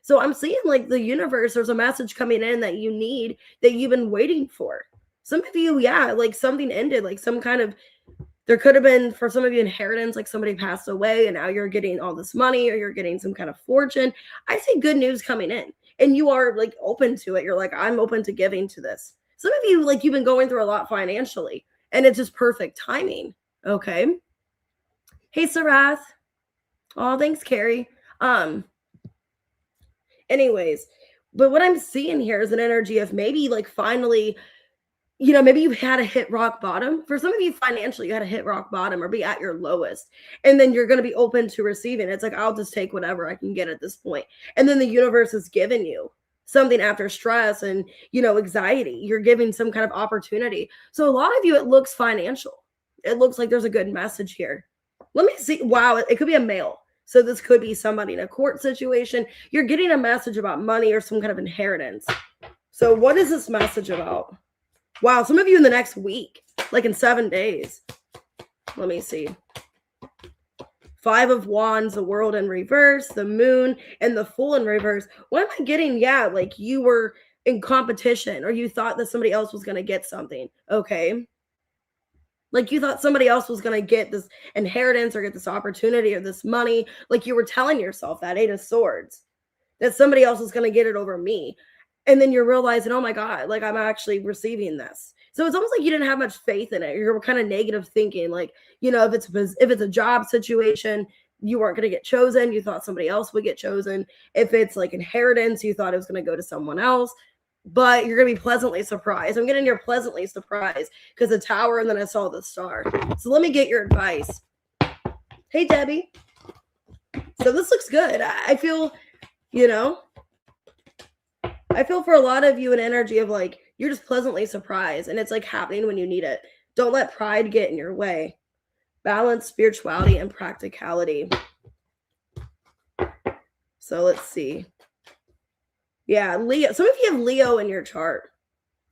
So I'm seeing like the universe, there's a message coming in that you need that you've been waiting for. Some of you, yeah, like something ended, like some kind of, there could have been for some of you inheritance, like somebody passed away and now you're getting all this money or you're getting some kind of fortune. I see good news coming in. And you are like open to it. You're like, I'm open to giving to this. Some of you, like you've been going through a lot financially and it's just perfect timing. Okay. Hey, Sarath. Oh, thanks, Carrie. Anyways, but what I'm seeing here is an energy of maybe like finally, maybe you had to hit rock bottom. For some of you financially, you had to hit rock bottom or be at your lowest. And then you're going to be open to receiving. It's like, I'll just take whatever I can get at this point. And then the universe has given you something after stress and, anxiety. You're giving some kind of opportunity. So a lot of you, it looks financial. It looks like there's a good message here. Let me see. Wow, it could be a male. So this could be somebody in a court situation. You're getting a message about money or some kind of inheritance. So what is this message about? Wow, some of you in the next week, like in 7 days. Let me see. 5 of Wands, the World in reverse, the Moon, and the Fool in reverse. What am I getting? Yeah, like you were in competition or you thought that somebody else was going to get something. Okay. Like you thought somebody else was going to get this inheritance or get this opportunity or this money. Like you were telling yourself that 8 of Swords, that somebody else is going to get it over me. And then you're realizing, oh my God, like I'm actually receiving this. So it's almost like you didn't have much faith in it. You're kind of negative thinking, like, if it's a job situation, you weren't going to get chosen. You thought somebody else would get chosen. If it's like inheritance, you thought it was going to go to someone else. But you're going to be pleasantly surprised. I'm getting your pleasantly surprised because the Tower and then I saw the Star. So let me get your advice. Hey, Debbie. So this looks good. I feel, I feel for a lot of you an energy of like, you're just pleasantly surprised and it's like happening when you need it. Don't let pride get in your way. Balance spirituality and practicality. So let's see. Yeah, Leo. Some of you have Leo in your chart.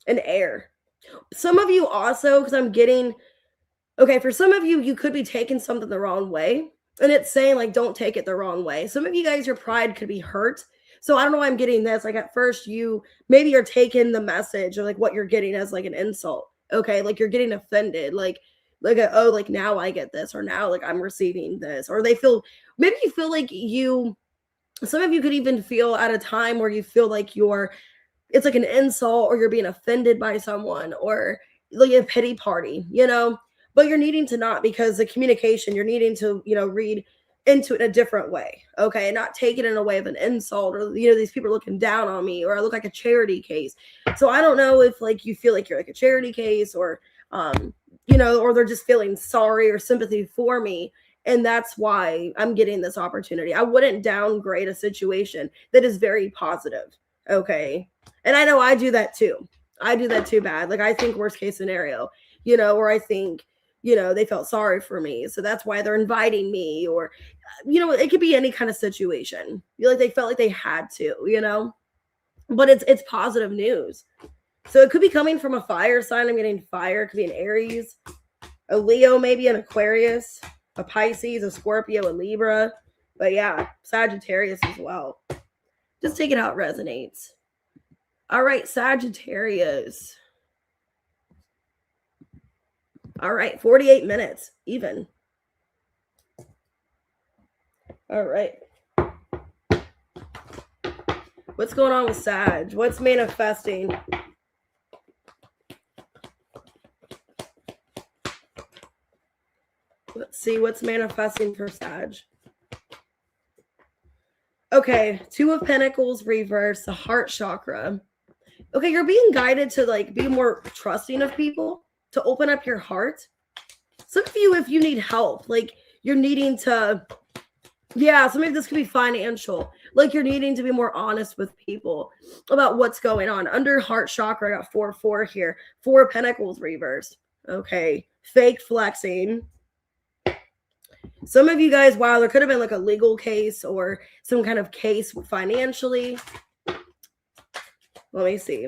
An air. Some of you also, because I'm getting, okay, for some of you, you could be taking something the wrong way. And it's saying like, don't take it the wrong way. Some of you guys, your pride could be hurt. So I don't know why I'm getting this. Like at first maybe you're taking the message or like what you're getting as like an insult. Okay. Like you're getting offended. Like now I get this, or now like I'm receiving this, or maybe you feel like some of you could even feel at a time where you feel like it's like an insult or you're being offended by someone or like a pity party, but you're needing to not, because the communication, you're needing to, read into it in a different way. Okay. And not take it in a way of an insult or, these people are looking down on me, or I look like a charity case. So I don't know if like you feel like you're like a charity case or, or they're just feeling sorry or sympathy for me. And that's why I'm getting this opportunity. I wouldn't downgrade a situation that is very positive. Okay. And I know I do that too. I do that too bad. Like I think worst case scenario, or I think, they felt sorry for me. So that's why they're inviting me, or, it could be any kind of situation. Like they felt like they had to, but it's positive news. So it could be coming from a fire sign. I'm getting fire. It could be an Aries, a Leo, maybe an Aquarius, a Pisces, a Scorpio, a Libra. But yeah, Sagittarius as well. Just take it how it resonates. All right, Sagittarius. All right, 48 minutes, even. All right. What's going on with Sag? What's manifesting? Let's see what's manifesting for Sag. Okay, 2 of Pentacles reverse, the heart chakra. Okay, you're being guided to like be more trusting of people, to open up your heart. Some of you, if you need help, like you're needing to, some of this could be financial. Like you're needing to be more honest with people about what's going on. Under heart chakra, I got 4 here. 4 Pentacles reverse. Okay, fake flexing. Some of you guys, wow, there could have been like a legal case or some kind of case financially. Let me see.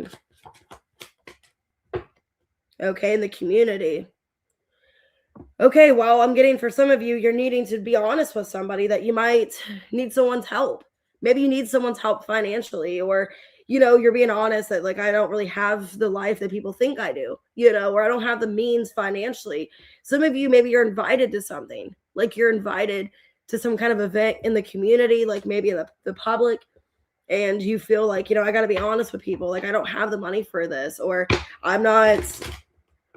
Okay, in the community. Okay, well, I'm getting for some of you, you're needing to be honest with somebody that you might need someone's help. Maybe you need someone's help financially, or, you're being honest that like, I don't really have the life that people think I do, or I don't have the means financially. Some of you, maybe you're invited to something, like you're invited to some kind of event in the community, like maybe in the public, and you feel like, I got to be honest with people. Like I don't have the money for this, or I'm not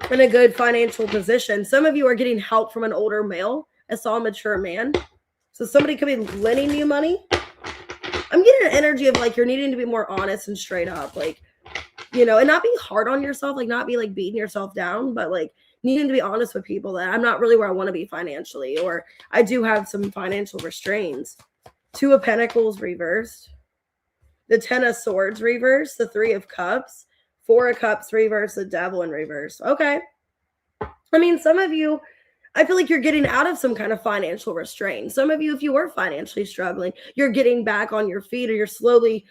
in a good financial position. Some of you are getting help from an older male. I saw a mature man. So somebody could be lending you money. I'm getting an energy of like, you're needing to be more honest and straight up, like, and not be hard on yourself, like not be like beating yourself down, but like needing to be honest with people that I'm not really where I want to be financially, or I do have some financial restraints. 2 of Pentacles reversed. the Ten of Swords reverse, the Three of Cups, Four of Cups reverse, the Devil in reverse. Okay. I mean, some of you, I feel like you're getting out of some kind of financial restraint. Some of you, if you were financially struggling, you're getting back on your feet, or you're slowly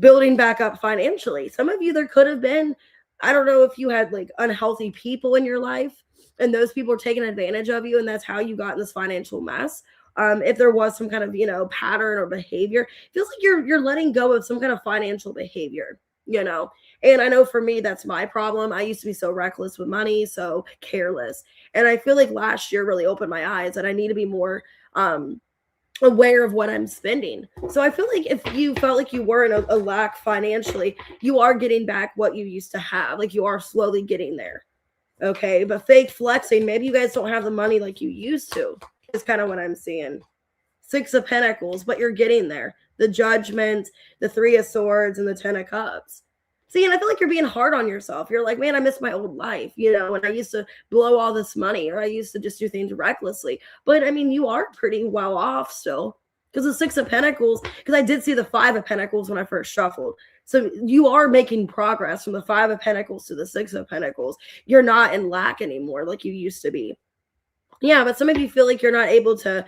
building back up financially. Some of you, there could have been, I don't know if you had like unhealthy people in your life and those people are taking advantage of you, and that's how you got in this financial mess. If there was some kind of, pattern or behavior, it feels like you're letting go of some kind of financial behavior, and I know for me, that's my problem. I used to be so reckless with money, so careless. And I feel like last year really opened my eyes that I need to be more aware of what I'm spending. So I feel like if you felt like you were in a lack financially, you are getting back what you used to have. Like you are slowly getting there. Okay. But fake flexing, maybe you guys don't have the money like you used to, is kind of what I'm seeing. Six of Pentacles, but you're getting there. The Judgment, the Three of Swords, and the Ten of Cups. See, and I feel like you're being hard on yourself. You're like, man, I miss my old life, when I used to blow all this money, or I used to just do things recklessly. But I mean, you are pretty well off still, because the Six of Pentacles, because I did see the Five of Pentacles when I first shuffled. So you are making progress from the Five of Pentacles to the Six of Pentacles. You're not in lack anymore like you used to be. Yeah, but some of you feel like you're not able to,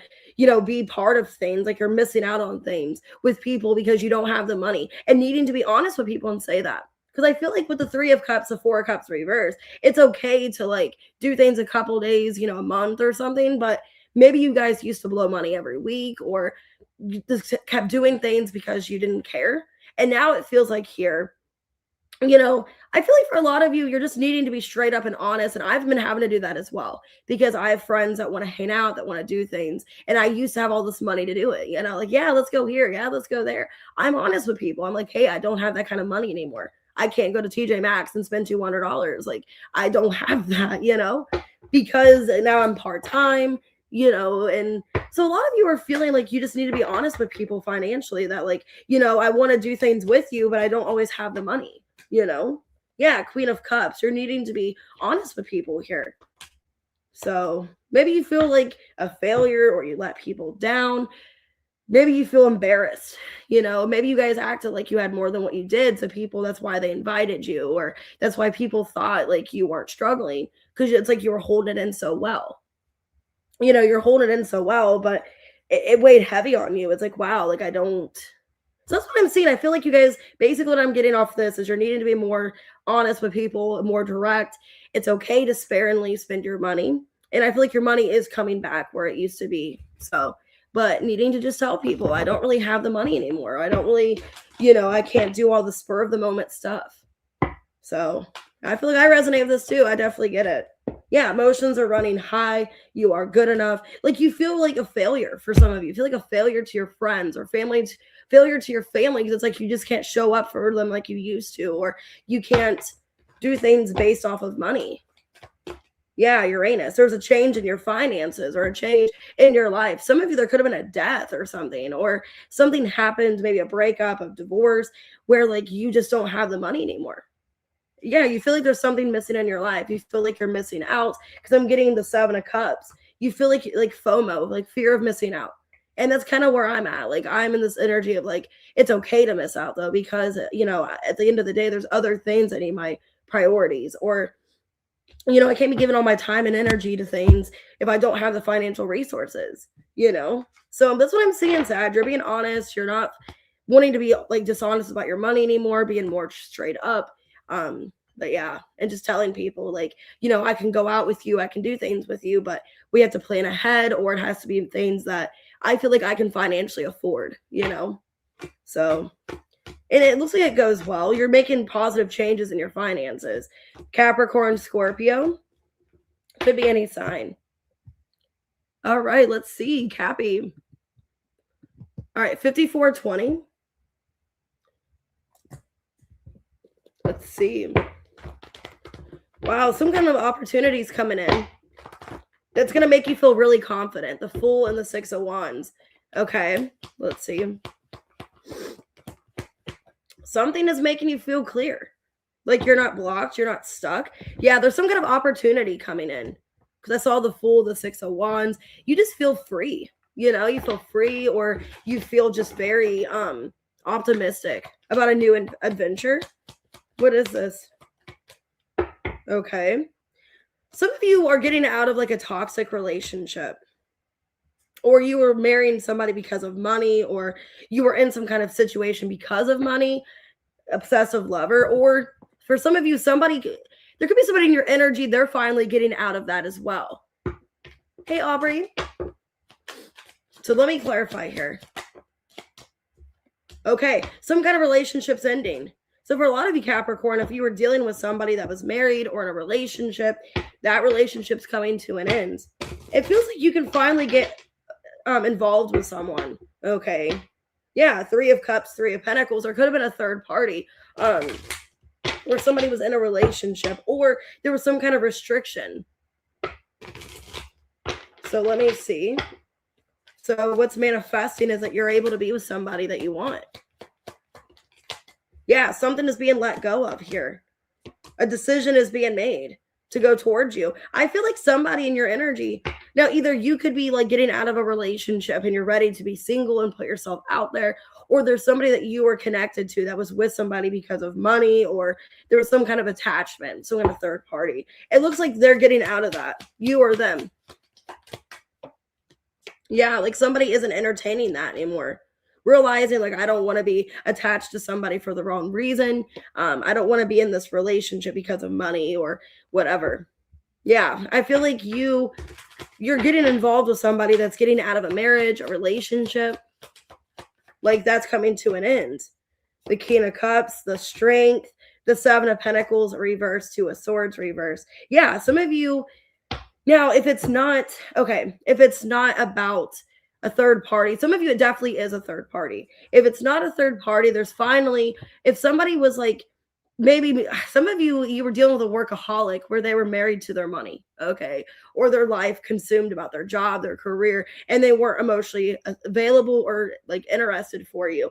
be part of things, like you're missing out on things with people because you don't have the money, and needing to be honest with people and say that. Because I feel like with the Three of Cups, the Four of Cups reverse, it's okay to like do things a couple days, a month or something. But maybe you guys used to blow money every week, or you just kept doing things because you didn't care. And now it feels like here, I feel like for a lot of you, you're just needing to be straight up and honest. And I've been having to do that as well, because I have friends that want to hang out, that want to do things. And I used to have all this money to do it, like, yeah, let's go here. Yeah, let's go there. I'm honest with people. I'm like, hey, I don't have that kind of money anymore. I can't go to TJ Maxx and spend $200. Like, I don't have that, because now I'm part-time, and so a lot of you are feeling like you just need to be honest with people financially, that like, I want to do things with you, but I don't always have the money, Yeah, Queen of Cups, you're needing to be honest with people here. So maybe you feel like a failure, or you let people down. Maybe you feel embarrassed, maybe you guys acted like you had more than what you did to people. That's why they invited you, or that's why people thought like you weren't struggling, because it's like you were holding it in so well. You're holding it in so well, but it weighed heavy on you. It's like, wow, like I don't. So that's what I'm seeing. I feel like you guys, basically what I'm getting off this is you're needing to be more honest with people, more direct. It's okay to sparingly spend your money. And I feel like your money is coming back where it used to be. So, but needing to just tell people, I don't really have the money anymore. I don't really, I can't do all the spur of the moment stuff. So I feel like I resonate with this too. I definitely get it. Yeah, emotions are running high. You are good enough. Like you feel like a failure for some of you. You feel like a failure to your friends or family, failure to your family, because it's like you just can't show up for them like you used to, or you can't do things based off of money. Yeah, Uranus. There's a change in your finances, or a change in your life. Some of you, there could have been a death or something, or something happened, maybe a breakup, a divorce, where like you just don't have the money anymore. Yeah, you feel like there's something missing in your life. You feel like you're missing out, because I'm getting the Seven of Cups. You feel like FOMO, like fear of missing out. And that's kind of where I'm at. Like I'm in this energy of like, it's okay to miss out though, because, at the end of the day, there's other things that need my priorities, or, I can't be giving all my time and energy to things if I don't have the financial resources, So that's what I'm seeing, Sag. You're being honest. You're not wanting to be like dishonest about your money anymore, being more straight up. But yeah, and just telling people like, I can go out with you, I can do things with you, but we have to plan ahead, or it has to be things that I feel like I can financially afford, So, and it looks like it goes well. You're making positive changes in your finances. Capricorn, Scorpio, could be any sign. All right, let's see, Cappy. All right, 5420. Let's see. Wow, some kind of opportunities coming in. That's going to make you feel really confident. The Fool and the Six of Wands. Okay, let's see. Something is making you feel clear. Like you're not blocked, you're not stuck. Yeah, there's some kind of opportunity coming in. Because I saw the Fool, the Six of Wands. You just feel free. You feel free, or you feel just very Optimistic about a new adventure. What is this? Okay. Some of you are getting out of like a toxic relationship, or you were marrying somebody because of money, or you were in some kind of situation because of money, obsessive lover, or for some of you, there could be somebody in your energy, they're finally getting out of that as well. Hey, Aubrey. So let me clarify here. Okay, some kind of relationship's ending. So for a lot of you, Capricorn, if you were dealing with somebody that was married or in a relationship, that relationship's coming to an end. It feels like you can finally get involved with someone. Okay. Yeah, 3 of Cups, 3 of Pentacles. There could have been a third party where somebody was in a relationship, or there was some kind of restriction. So let me see. So what's manifesting is that you're able to be with somebody that you want. Yeah, something is being let go of here. A decision is being made to go towards you. I feel like somebody in your energy, now either you could be like getting out of a relationship and you're ready to be single and put yourself out there, or there's somebody that you were connected to that was with somebody because of money, or there was some kind of attachment, some kind of third party. It looks like they're getting out of that, you or them. Yeah, like somebody isn't entertaining that anymore. Realizing like, I don't want to be attached to somebody for the wrong reason. I don't want to be in this relationship because of money or whatever. Yeah, I feel like you're getting involved with somebody that's getting out of a marriage, a relationship. Like that's coming to an end. The King of Cups, the Strength, the 7 of Pentacles reverse, 2 of Swords reverse. Yeah, some of you. Now, if it's not about a third party, some of you, it definitely is a third party. If it's not a third party, there's finally, if somebody was like, maybe some of you were dealing with a workaholic where they were married to their money, okay, or their life consumed about their job, their career, and they weren't emotionally available or like interested for you.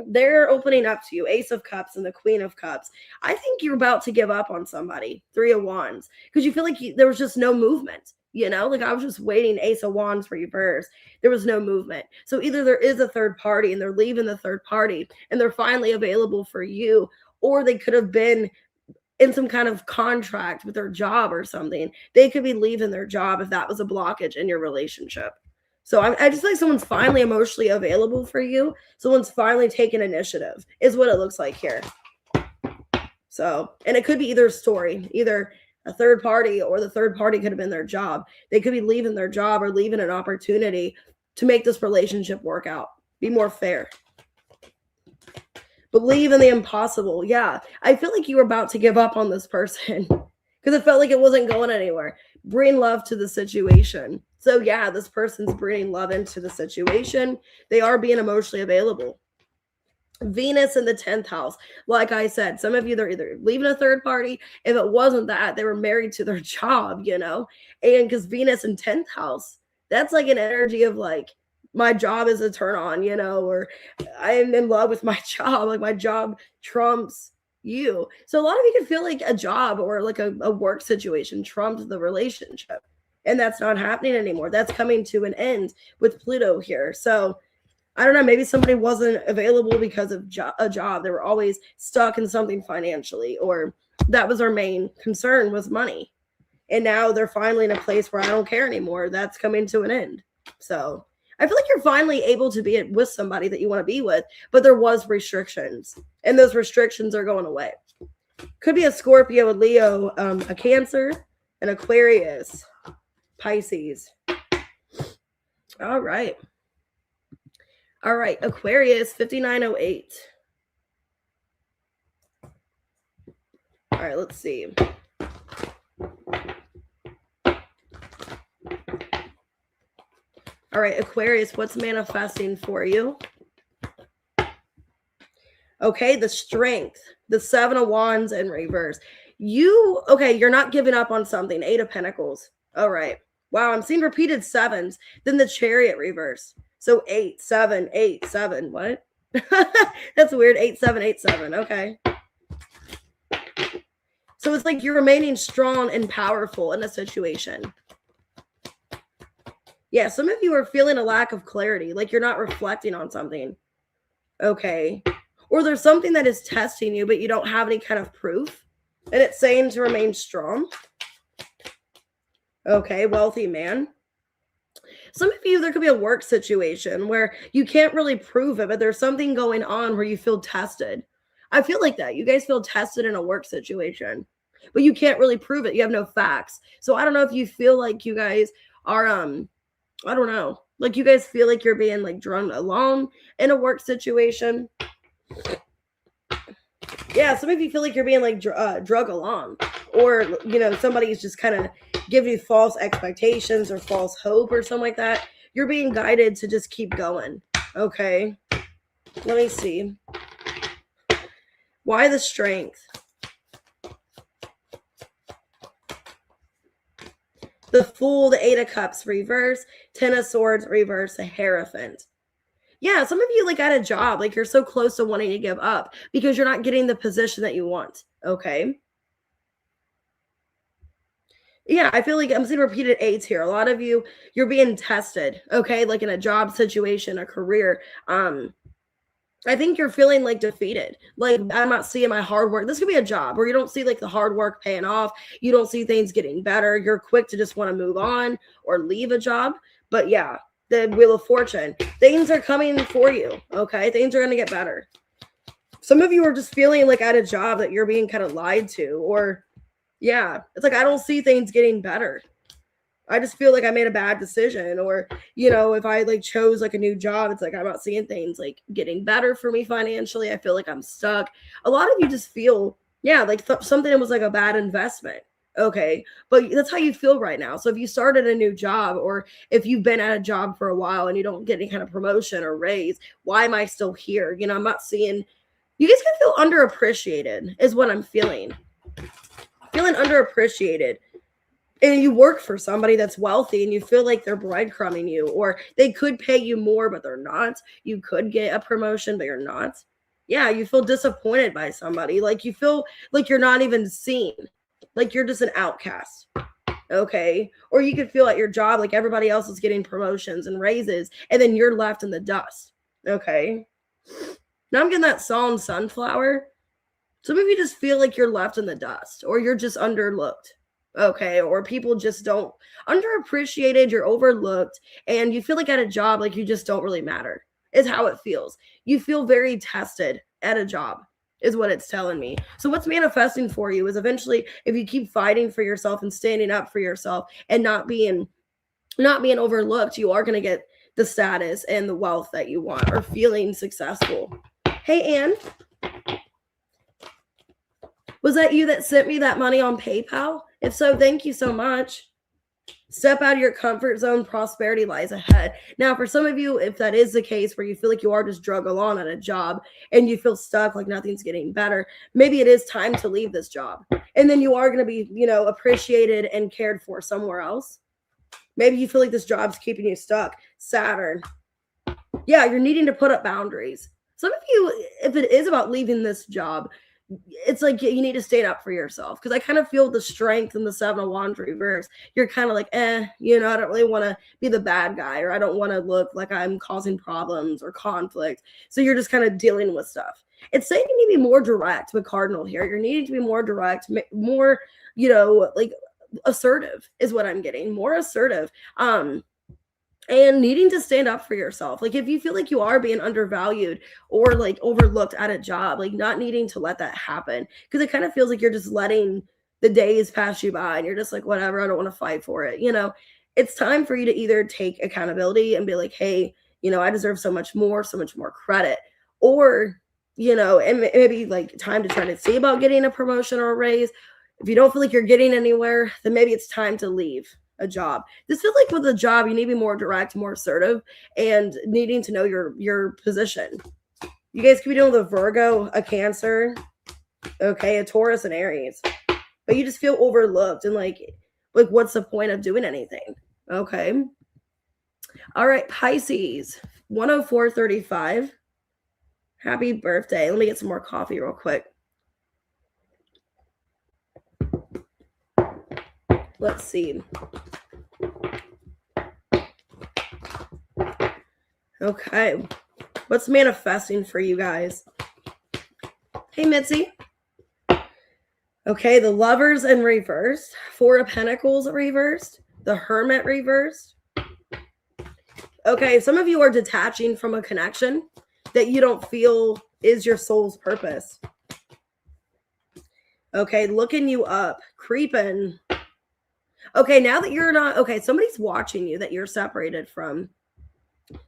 They're opening up to you. Ace of Cups and the Queen of Cups. I think you're about to give up on somebody. 3 of Wands. Because you feel like there was just no movement. You know, like I was just waiting. Ace of Wands reverse. There was no movement. So either there is a third party and they're leaving the third party and they're finally available for you, or they could have been in some kind of contract with their job or something. They could be leaving their job if that was a blockage in your relationship. So I just feel like someone's finally emotionally available for you. Someone's finally taken initiative is what it looks like here. So, and it could be either story, either a third party, or the third party could have been their job. They could be leaving their job or leaving an opportunity to make this relationship work out, be more fair. Believe in the impossible. Yeah, I feel like you were about to give up on this person because it felt like it wasn't going anywhere. Bring love to the situation. So yeah, this person's bringing love into the situation. They are being emotionally available. Venus in the 10th house. Like I said, some of you, they're either leaving a third party. If it wasn't that, they were married to their job, you know? And because Venus in 10th house, that's like an energy of like, my job is a turn on, you know, or I am in love with my job. Like my job trumps you. So a lot of you can feel like a job or like a work situation trumps the relationship. And that's not happening anymore. That's coming to an end with Pluto here. So I don't know, maybe somebody wasn't available because of a job. They were always stuck in something financially, or that was our main concern was money. And now they're finally in a place where I don't care anymore. That's coming to an end. So I feel like you're finally able to be with somebody that you want to be with, but there was restrictions, and those restrictions are going away. Could be a Scorpio, a Leo, a Cancer, an Aquarius, Pisces. All right. Aquarius 5908. All right, let's see. All right, Aquarius, what's manifesting for you? Okay, the Strength, the 7 of Wands in reverse. You're not giving up on something. 8 of Pentacles. All right. Wow, I'm seeing repeated 7s. Then the Chariot reverse. So 8, 7, 8, 7. What? That's weird. 8, 7, 8, 7. Okay. So it's like you're remaining strong and powerful in a situation. Yeah, some of you are feeling a lack of clarity, like you're not reflecting on something. Okay. Or there's something that is testing you, but you don't have any kind of proof. And it's saying to remain strong. Okay, wealthy man. Some of you, there could be a work situation where you can't really prove it, but there's something going on where you feel tested. I feel like that. You guys feel tested in a work situation, but you can't really prove it. You have no facts. So I don't know if you feel like you guys are, I don't know. Like you guys feel like you're being like drawn along in a work situation. Yeah, some of you feel like you're being like drug along, or somebody's just kind of giving you false expectations or false hope or something like that. You're being guided to just keep going. Okay, let me see. Why the Strength? The Fool, the Eight of Cups reverse, Ten of Swords reverse, the Hierophant. Yeah, some of you like at a job, like you're so close to wanting to give up because you're not getting the position that you want. Okay. Yeah, I feel like I'm seeing repeated eights here. A lot of you, you're being tested. Okay, like in a job situation, a career. I think you're feeling like defeated. Like I'm not seeing my hard work. This could be a job where you don't see like the hard work paying off. You don't see things getting better. You're quick to just want to move on or leave a job. But yeah, the Wheel of Fortune. Things are coming for you, okay? Things are going to get better. Some of you are just feeling like at a job that you're being kind of lied to, or yeah, it's like I don't see things getting better. I just feel like I made a bad decision, or if I like chose like a new job, it's like I'm not seeing things like getting better for me financially. I feel like I'm stuck. A lot of you just feel like something was like a bad investment. Okay, but that's how you feel right now. So if you started a new job, or if you've been at a job for a while and you don't get any kind of promotion or raise, why am I still here? I'm not seeing. You guys can feel underappreciated is what I'm feeling. Feeling underappreciated. And you work for somebody that's wealthy and you feel like they're breadcrumbing you, or they could pay you more, but they're not. You could get a promotion, but you're not. Yeah, you feel disappointed by somebody. Like you feel like you're not even seen. Like you're just an outcast. Okay. Or you could feel at your job like everybody else is getting promotions and raises, and then you're left in the dust. Okay. Now I'm getting that song Sunflower. Some of you just feel like you're left in the dust, or you're just underlooked. Okay. Or people just don't underappreciated, you're overlooked, and you feel like at a job, like you just don't really matter, is how it feels. You feel very tested at a job, is what it's telling me. So what's manifesting for you is eventually, if you keep fighting for yourself and standing up for yourself and not being overlooked, you are going to get the status and the wealth that you want, or feeling successful. Hey, Anne. Was that you that sent me that money on PayPal? If so, thank you so much. Step out of your comfort zone. Prosperity lies ahead. Now, for some of you, if that is the case where you feel like you are just drug along at a job and you feel stuck, like nothing's getting better, maybe it is time to leave this job. And then you are going to be, appreciated and cared for somewhere else. Maybe you feel like this job's keeping you stuck. Saturn. Yeah, you're needing to put up boundaries. Some of you, if it is about leaving this job, it's like you need to stand up for yourself, because I kind of feel the Strength in the Seven of Wands reverse. You're kind of like, I don't really want to be the bad guy, or I don't want to look like I'm causing problems or conflict. So you're just kind of dealing with stuff. It's saying you need to be more direct with Cardinal here. You're needing to be more direct, more, like assertive is what I'm getting. More assertive. And needing to stand up for yourself. Like if you feel like you are being undervalued or like overlooked at a job, like not needing to let that happen, because it kind of feels like you're just letting the days pass you by and you're just like, whatever, I don't want to fight for it. It's time for you to either take accountability and be like, hey, I deserve so much more credit, or, and maybe like time to try to see about getting a promotion or a raise. If you don't feel like you're getting anywhere, then maybe it's time to leave a job. This feels like with a job, you need to be more direct, more assertive, and needing to know your position. You guys could be dealing with a Virgo, a Cancer, okay, a Taurus, and Aries. But you just feel overlooked and like what's the point of doing anything? Okay. All right, Pisces, 104.35. Happy birthday. Let me get some more coffee real quick. Let's see. Okay. What's manifesting for you guys? Hey, Mitzi. Okay, the Lovers in reversed. Four of Pentacles reversed. The Hermit reversed. Okay, some of you are detaching from a connection that you don't feel is your soul's purpose. Okay, looking you up, creeping. Okay, now that you're not, okay, somebody's watching you that you're separated from.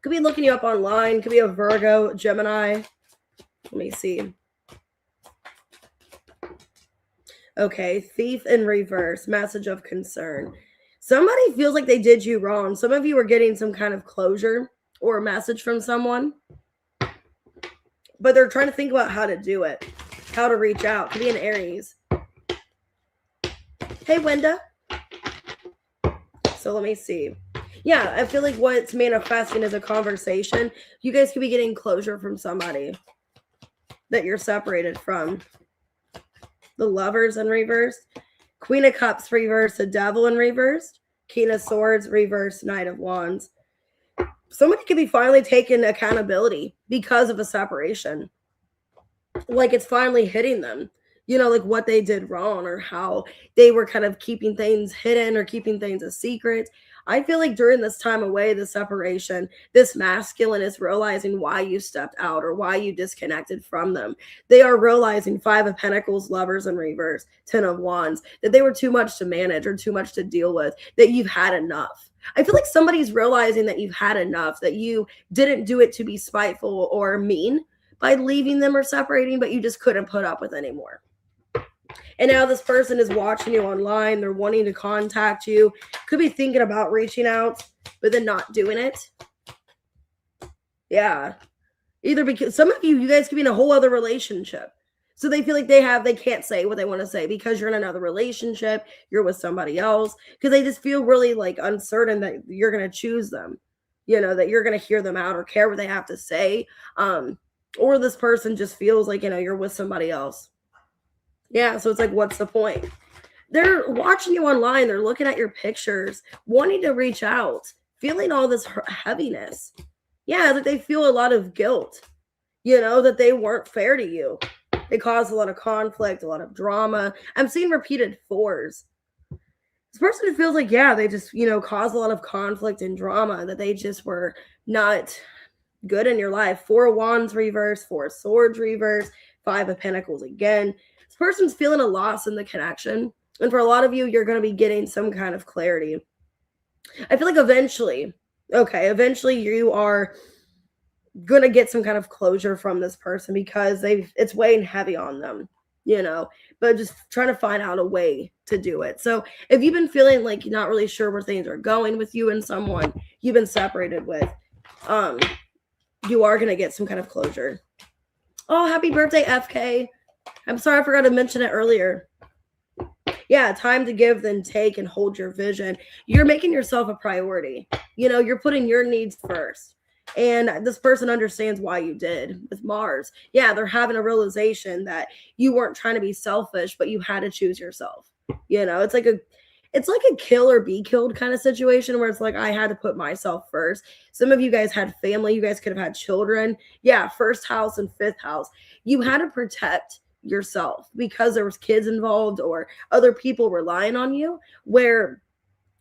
Could be looking you up online. Could be a Virgo, Gemini. Let me see. Okay, Thief in reverse, message of concern. Somebody feels like they did you wrong. Some of you are getting some kind of closure or a message from someone, but they're trying to think about how to do it, how to reach out. Could be an Aries. Hey, Wenda. So let me see. Yeah, I feel like what's manifesting is a conversation. You guys could be getting closure from somebody that you're separated from. The Lovers in reverse. Queen of Cups reversed. The Devil in reverse. King of Swords reversed. Knight of Wands. Somebody could be finally taking accountability because of a separation. Like it's finally hitting them. You know, like what they did wrong or how they were kind of keeping things hidden or keeping things a secret. I feel like during this time away, the separation, this masculine is realizing why you stepped out or why you disconnected from them. They are realizing Five of Pentacles, Lovers in reverse, Ten of Wands, that they were too much to manage or too much to deal with, that you've had enough. I feel like somebody's realizing that you've had enough, that you didn't do it to be spiteful or mean by leaving them or separating, but you just couldn't put up with anymore. And now this person is watching you online. They're wanting to contact you. Could be thinking about reaching out, but then not doing it. Yeah. Either because some of you guys could be in a whole other relationship. So they feel like they can't say what they want to say because you're in another relationship. You're with somebody else. Because they just feel really like uncertain that you're going to choose them. You know, that you're going to hear them out or care what they have to say. Or this person just feels like, you know, you're with somebody else. Yeah, so it's like, what's the point? They're watching you online. They're looking at your pictures, wanting to reach out, feeling all this heaviness. Yeah, that they feel a lot of guilt, you know, that they weren't fair to you. They caused a lot of conflict, a lot of drama. I'm seeing repeated fours. This person feels like, yeah, they just, you know, caused a lot of conflict and drama, that they just were not good in your life. Four of Wands reverse, Four of Swords reverse, Five of Pentacles again. This person's feeling a loss in the connection. And for a lot of you, you're going to be getting some kind of clarity. I feel like eventually you are going to get some kind of closure from this person because it's weighing heavy on them, you know, but just trying to find out a way to do it. So if you've been feeling like you're not really sure where things are going with you and someone you've been separated with, you are going to get some kind of closure. Oh, happy birthday, FK. I'm sorry I forgot to mention it earlier. Yeah, time to give, then take, and hold your vision. You're making yourself a priority. You know, you're putting your needs first. And this person understands why you did with Mars. Yeah, they're having a realization that you weren't trying to be selfish, but you had to choose yourself. You know, it's like a kill or be killed kind of situation where it's like, I had to put myself first. Some of you guys had family. You guys could have had children. Yeah, first house and fifth house. You had to protect yourself because there was kids involved or other people relying on you, where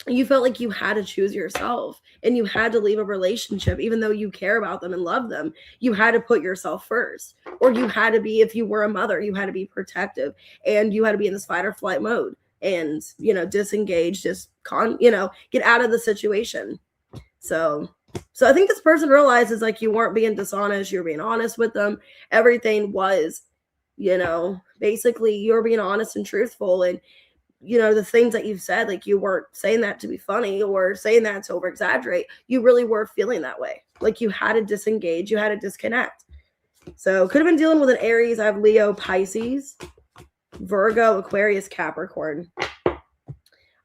you felt like you had to choose yourself and you had to leave a relationship even though you care about them and love them. You had to put yourself first, or you had to be, if you were a mother, you had to be protective and you had to be in this fight or flight mode and, you know, disengage, get out of the situation. So I think this person realizes like you weren't being dishonest, you were being honest with them. Everything was, you know, basically you're being honest and truthful, and you know, the things that you've said, like you weren't saying that to be funny or saying that to over exaggerate. You really were feeling that way. Like you had to disengage, you had to disconnect. So could have been dealing with an Aries. I have Leo, Pisces, Virgo, Aquarius, Capricorn.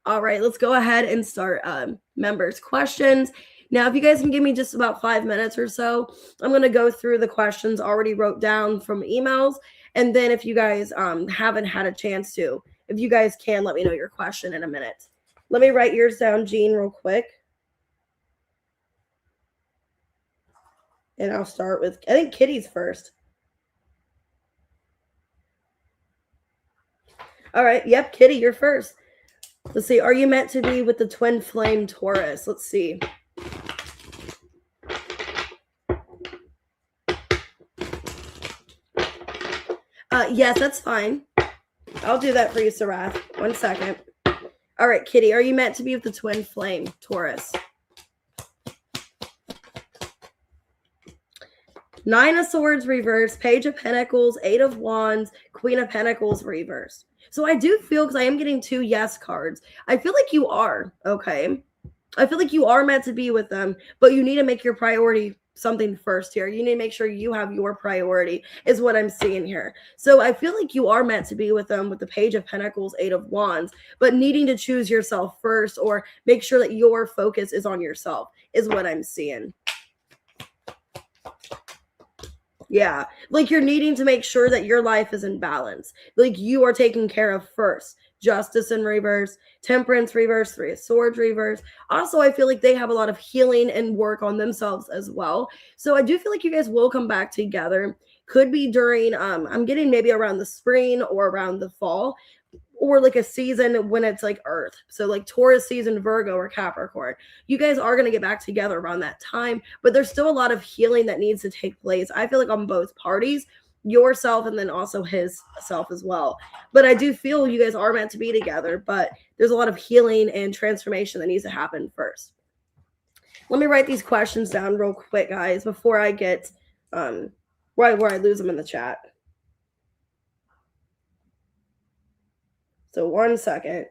All right, let's go ahead and start members' questions. Now, if you guys can give me just about 5 minutes or so, I'm going to go through the questions already wrote down from emails. And then if you guys haven't had a chance to, if you guys can, let me know your question in a minute. Let me write yours down, Jean, real quick. And I'll start with, I think Kitty's first. All right. Yep, Kitty, you're first. Let's see. Are you meant to be with the twin flame Taurus? Let's see. Yes, that's fine. I'll do that for you, Sarath. 1 second. All right, Kitty, are you meant to be with the twin flame Taurus? 9 of Swords reversed, Page of Pentacles, 8 of Wands, Queen of Pentacles reversed. So I do feel, because I am getting 2 yes cards, I feel like you are, okay? I feel like you are meant to be with them, but you need to make your priority something first here. You need to make sure you have your priority, is what I'm seeing here. So I feel like you are meant to be with them with the Page of Pentacles, 8 of Wands, but needing to choose yourself first, or make sure that your focus is on yourself, is what I'm seeing. Yeah, like you're needing to make sure that your life is in balance. Like you are taken care of first. Justice in reverse, Temperance reverse, 3 of Swords reverse. Also, I feel like they have a lot of healing and work on themselves as well. So I do feel like you guys will come back together. Could be during, I'm getting maybe around the spring or around the fall, or like a season when it's like Earth. So like Taurus season, Virgo, or Capricorn. You guys are going to get back together around that time, but there's still a lot of healing that needs to take place. I feel like on both parties, yourself and then also his self as well. But I do feel you guys are meant to be together, but there's a lot of healing and transformation that needs to happen first. Let me write these questions down real quick, guys, before I get where I lose them in the chat. So 1 second.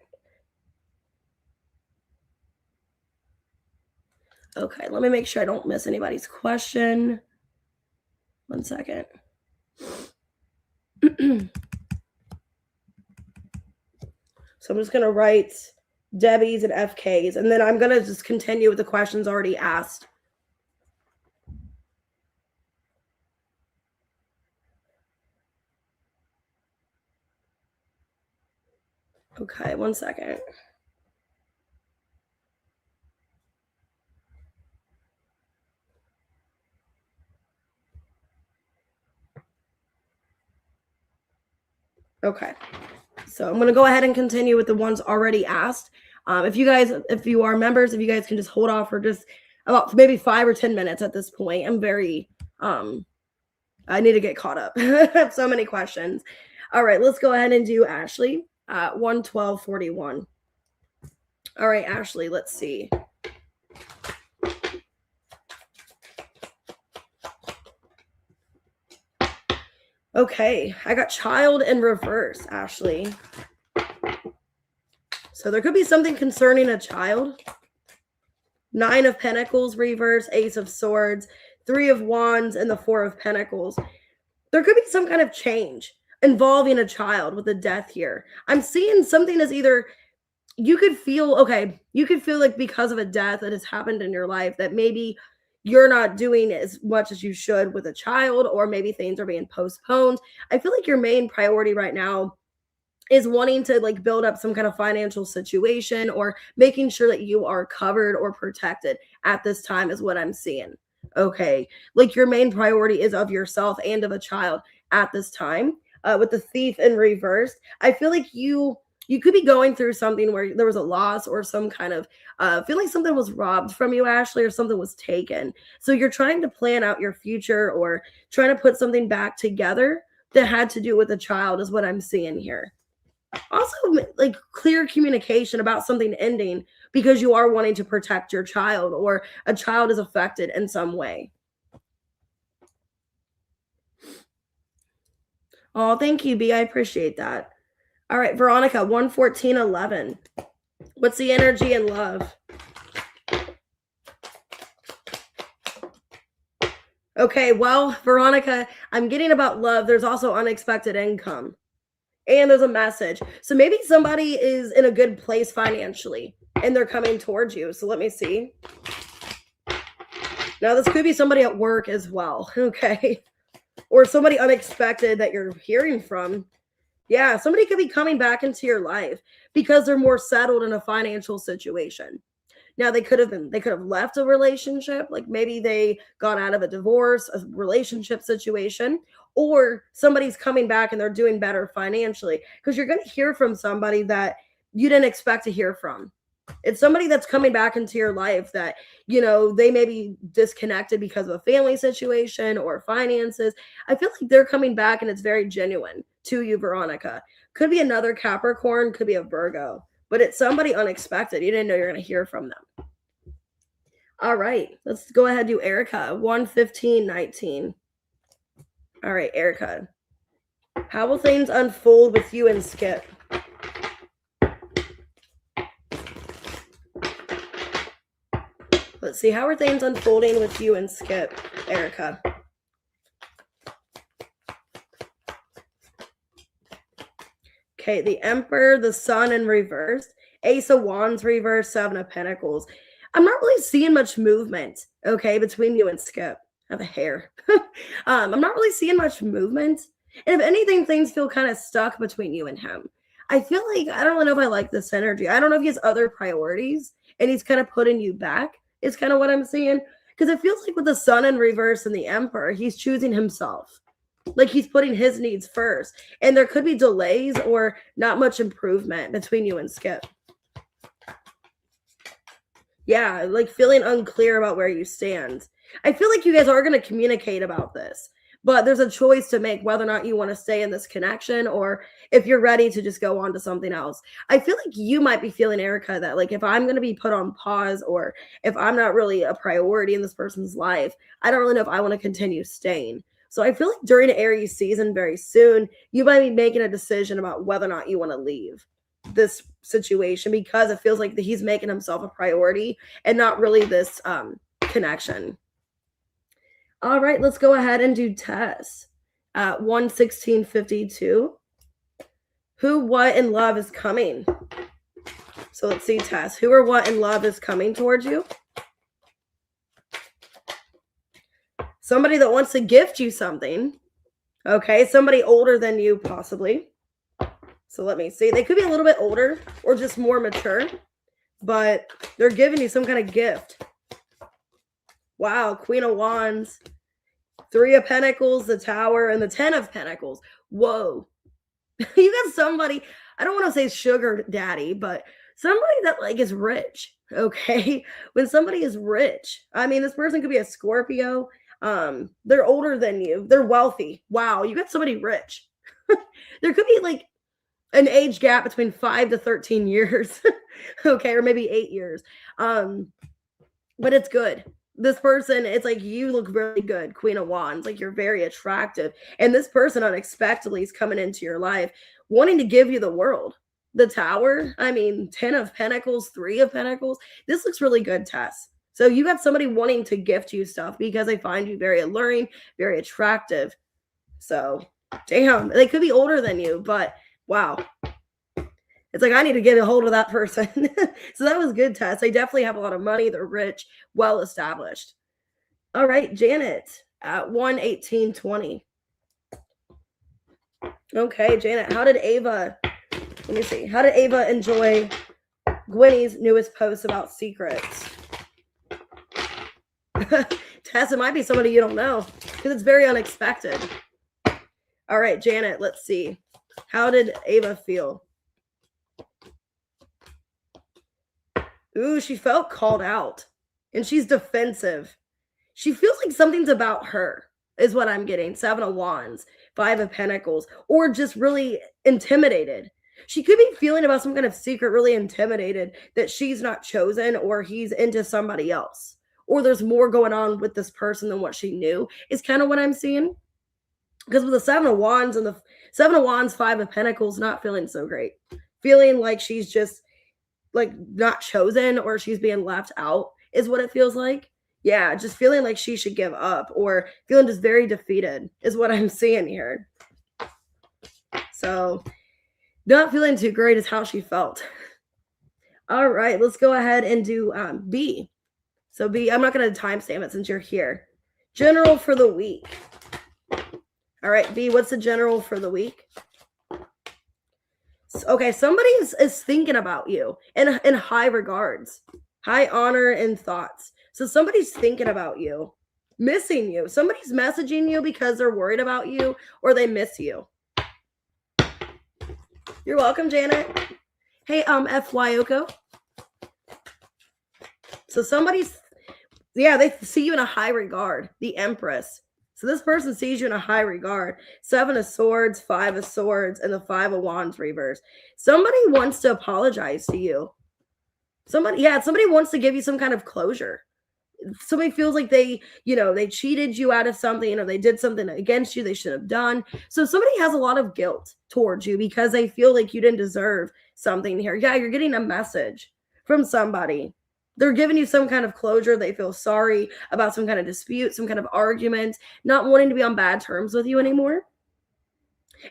Okay, let me make sure I don't miss anybody's question. 1 second. So I'm just going to write Debbie's and FK's, and then I'm going to just continue with the questions already asked. Okay, 1 second. Okay, so I'm going to go ahead and continue with the ones already asked. If you are members, if you guys can just hold off for just about maybe 5 or 10 minutes at this point. I'm very, I need to get caught up. I have so many questions. All right, let's go ahead and do Ashley, 11241. All right, Ashley, let's see. Okay, I got child in reverse, Ashley. So there could be something concerning a child. 9 of Pentacles reverse, Ace of Swords, 3 of Wands, and the 4 of Pentacles. There could be some kind of change involving a child with a death here. I'm seeing something as either you could feel like because of a death that has happened in your life that maybe you're not doing as much as you should with a child, or maybe things are being postponed. I feel like your main priority right now is wanting to like build up some kind of financial situation, or making sure that you are covered or protected at this time is what I'm seeing. Okay, like your main priority is of yourself and of a child at this time. With the Thief in reverse, I feel like you could be going through something where there was a loss, or some kind of feel like something was robbed from you, Ashley, or something was taken. So you're trying to plan out your future, or trying to put something back together that had to do with a child is what I'm seeing here. Also, like clear communication about something ending because you are wanting to protect your child, or a child is affected in some way. Oh, thank you, B. I appreciate that. All right, Veronica, 11411. What's the energy in love? Okay, well, Veronica, I'm getting about love. There's also unexpected income. And there's a message. So maybe somebody is in a good place financially and they're coming towards you. So let me see. Now, this could be somebody at work as well. Okay. Or somebody unexpected that you're hearing from. Yeah, somebody could be coming back into your life because they're more settled in a financial situation. Now they could have left a relationship, like maybe they got out of a divorce, a relationship situation, or somebody's coming back and they're doing better financially, because you're going to hear from somebody that you didn't expect to hear from. It's somebody that's coming back into your life that, they may be disconnected because of a family situation or finances. I feel like they're coming back and it's very genuine to you, Veronica. Could be another Capricorn, could be a Virgo, but it's somebody unexpected. You didn't know you're going to hear from them. All right, let's go ahead and do Erica, 1/15/19. All right, Erica. How will things unfold with you and Skip? Let's see, how are things unfolding with you and Skip, Erica? Okay, the Emperor, the Sun in reverse, Ace of Wands reverse, Seven of Pentacles. I'm not really seeing much movement, okay, between you and Skip. I have a hair. I'm not really seeing much movement. And if anything, things feel kind of stuck between you and him. I feel like, I don't really know if I like this energy. I don't know if he has other priorities and he's kind of putting you back. Is kind of what I'm seeing, because it feels like with the Sun in reverse and the Emperor, he's choosing himself. Like he's putting his needs first, and there could be delays or not much improvement between you and Skip. Yeah, like feeling unclear about where you stand. I feel like you guys are going to communicate about this, but there's a choice to make whether or not you want to stay in this connection or if you're ready to just go on to something else. I feel like you might be feeling, Erica, that like if I'm going to be put on pause or if I'm not really a priority in this person's life, I don't really know if I want to continue staying. So I feel like during Aries season very soon, you might be making a decision about whether or not you want to leave this situation, because it feels like he's making himself a priority and not really this connection. All right, let's go ahead and do Tess at 1/16/52. Who, what, in love is coming? So let's see, Tess. Who or what in love is coming towards you? Somebody that wants to gift you something. Okay, somebody older than you, possibly. So let me see. They could be a little bit older or just more mature, but they're giving you some kind of gift. Wow, Queen of Wands, Three of Pentacles, the Tower, and the Ten of Pentacles. Whoa. You got somebody, I don't want to say sugar daddy, but somebody that like is rich, okay? When somebody is rich, I mean, this person could be a Scorpio. They're older than you. They're wealthy. Wow, you got somebody rich. There could be like an age gap between 5 to 13 years, okay, or maybe 8 years. But it's good. This person, it's like you look really good, Queen of Wands, like you're very attractive. And this person unexpectedly is coming into your life wanting to give you the world. The Tower, I mean, 10 of Pentacles, 3 of Pentacles. This looks really good, Tess. So you got somebody wanting to gift you stuff because they find you very alluring, very attractive. So, damn, they could be older than you, but wow. It's like, I need to get a hold of that person. So that was good, Tess. They definitely have a lot of money. They're rich, well established. All right, Janet at 1/18/20. Okay, Janet, how did Ava, let me see. How did Ava enjoy Gwynny's newest post about secrets? Tess, it might be somebody you don't know because it's very unexpected. All right, Janet, let's see. How did Ava feel? Ooh, she felt called out and she's defensive. She feels like something's about her is what I'm getting. 7 of Wands, 5 of Pentacles, or just really intimidated. She could be feeling about some kind of secret, really intimidated that she's not chosen or he's into somebody else. Or there's more going on with this person than what she knew is kind of what I'm seeing. Because with the 7 of Wands and the 7 of Wands, 5 of Pentacles, not feeling so great. Feeling like she's just like not chosen or she's being left out is what it feels like. Yeah, just feeling like she should give up or feeling just very defeated is what I'm seeing here. So not feeling too great is how she felt. All right, let's go ahead and do B. So B, I'm not going to timestamp it since you're here. General for the week. All right, B, what's the general for the week? Okay, somebody is thinking about you in high regards. High honor and thoughts. So somebody's thinking about you, missing you. Somebody's messaging you because they're worried about you or they miss you. You're welcome, Janet. Hey, FYOKO. So somebody's, yeah, they see you in a high regard. The Empress. So this person sees you in a high regard. 7 of Swords, 5 of Swords, and the 5 of Wands reverse. Somebody wants to apologize to you. Somebody wants to give you some kind of closure. Somebody feels like they cheated you out of something or they did something against you they should have done. So somebody has a lot of guilt towards you because they feel like you didn't deserve something here. Yeah, you're getting a message from somebody. They're giving you some kind of closure. They feel sorry about some kind of dispute, some kind of argument, not wanting to be on bad terms with you anymore.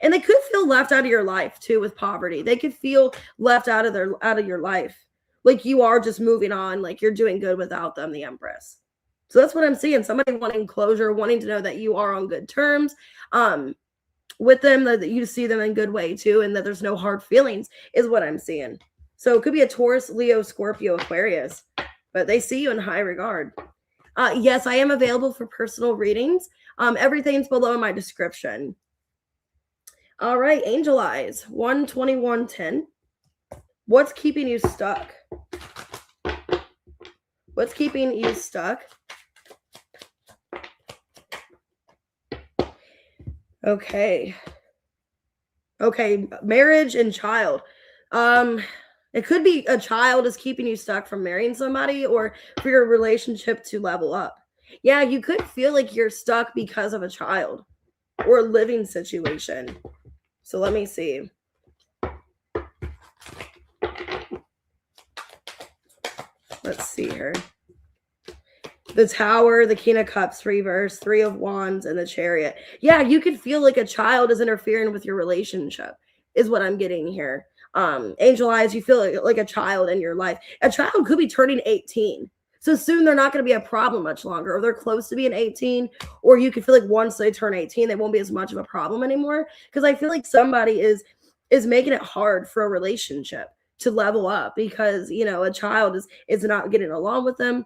And they could feel left out of your life too with poverty. They could feel left out of your life. Like you are just moving on, like you're doing good without them, the Empress. So that's what I'm seeing. Somebody wanting closure, wanting to know that you are on good terms with them, that you see them in good way too, and that there's no hard feelings is what I'm seeing. So it could be a Taurus, Leo, Scorpio, Aquarius, but they see you in high regard. Yes, I am available for personal readings. Everything's below in my description. All right, Angel Eyes, 12110. What's keeping you stuck? What's keeping you stuck? Okay, marriage and child. It could be a child is keeping you stuck from marrying somebody or for your relationship to level up. Yeah, you could feel like you're stuck because of a child or a living situation. So let me see. Let's see here. The Tower, the King of Cups reverse, 3 of Wands, and the Chariot. Yeah, you could feel like a child is interfering with your relationship, is what I'm getting here. Angel Eyes, you feel like a child in your life. A child could be turning 18. So soon they're not going to be a problem much longer, or they're close to being 18, or you could feel like once they turn 18, they won't be as much of a problem anymore. Because I feel like somebody is making it hard for a relationship to level up because, a child is not getting along with them.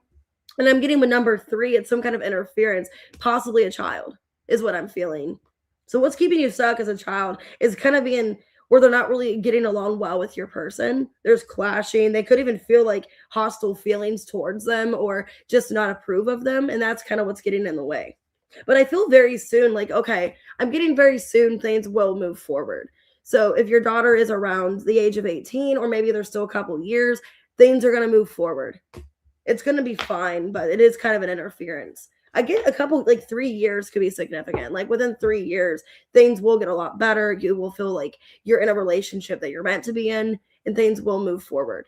And I'm getting with number 3, it's some kind of interference, possibly a child is what I'm feeling. So what's keeping you stuck as a child is kind of being where they're not really getting along well with your person. There's clashing. They could even feel like hostile feelings towards them or just not approve of them. And that's kind of what's getting in the way. But I feel very soon like, okay, I'm getting very soon things will move forward. So if your daughter is around the age of 18, or maybe there's still a couple years, things are going to move forward. It's going to be fine, but it is kind of an interference. I get a couple, like 3 years could be significant. Like within 3 years, things will get a lot better. You will feel like you're in a relationship that you're meant to be in, and things will move forward.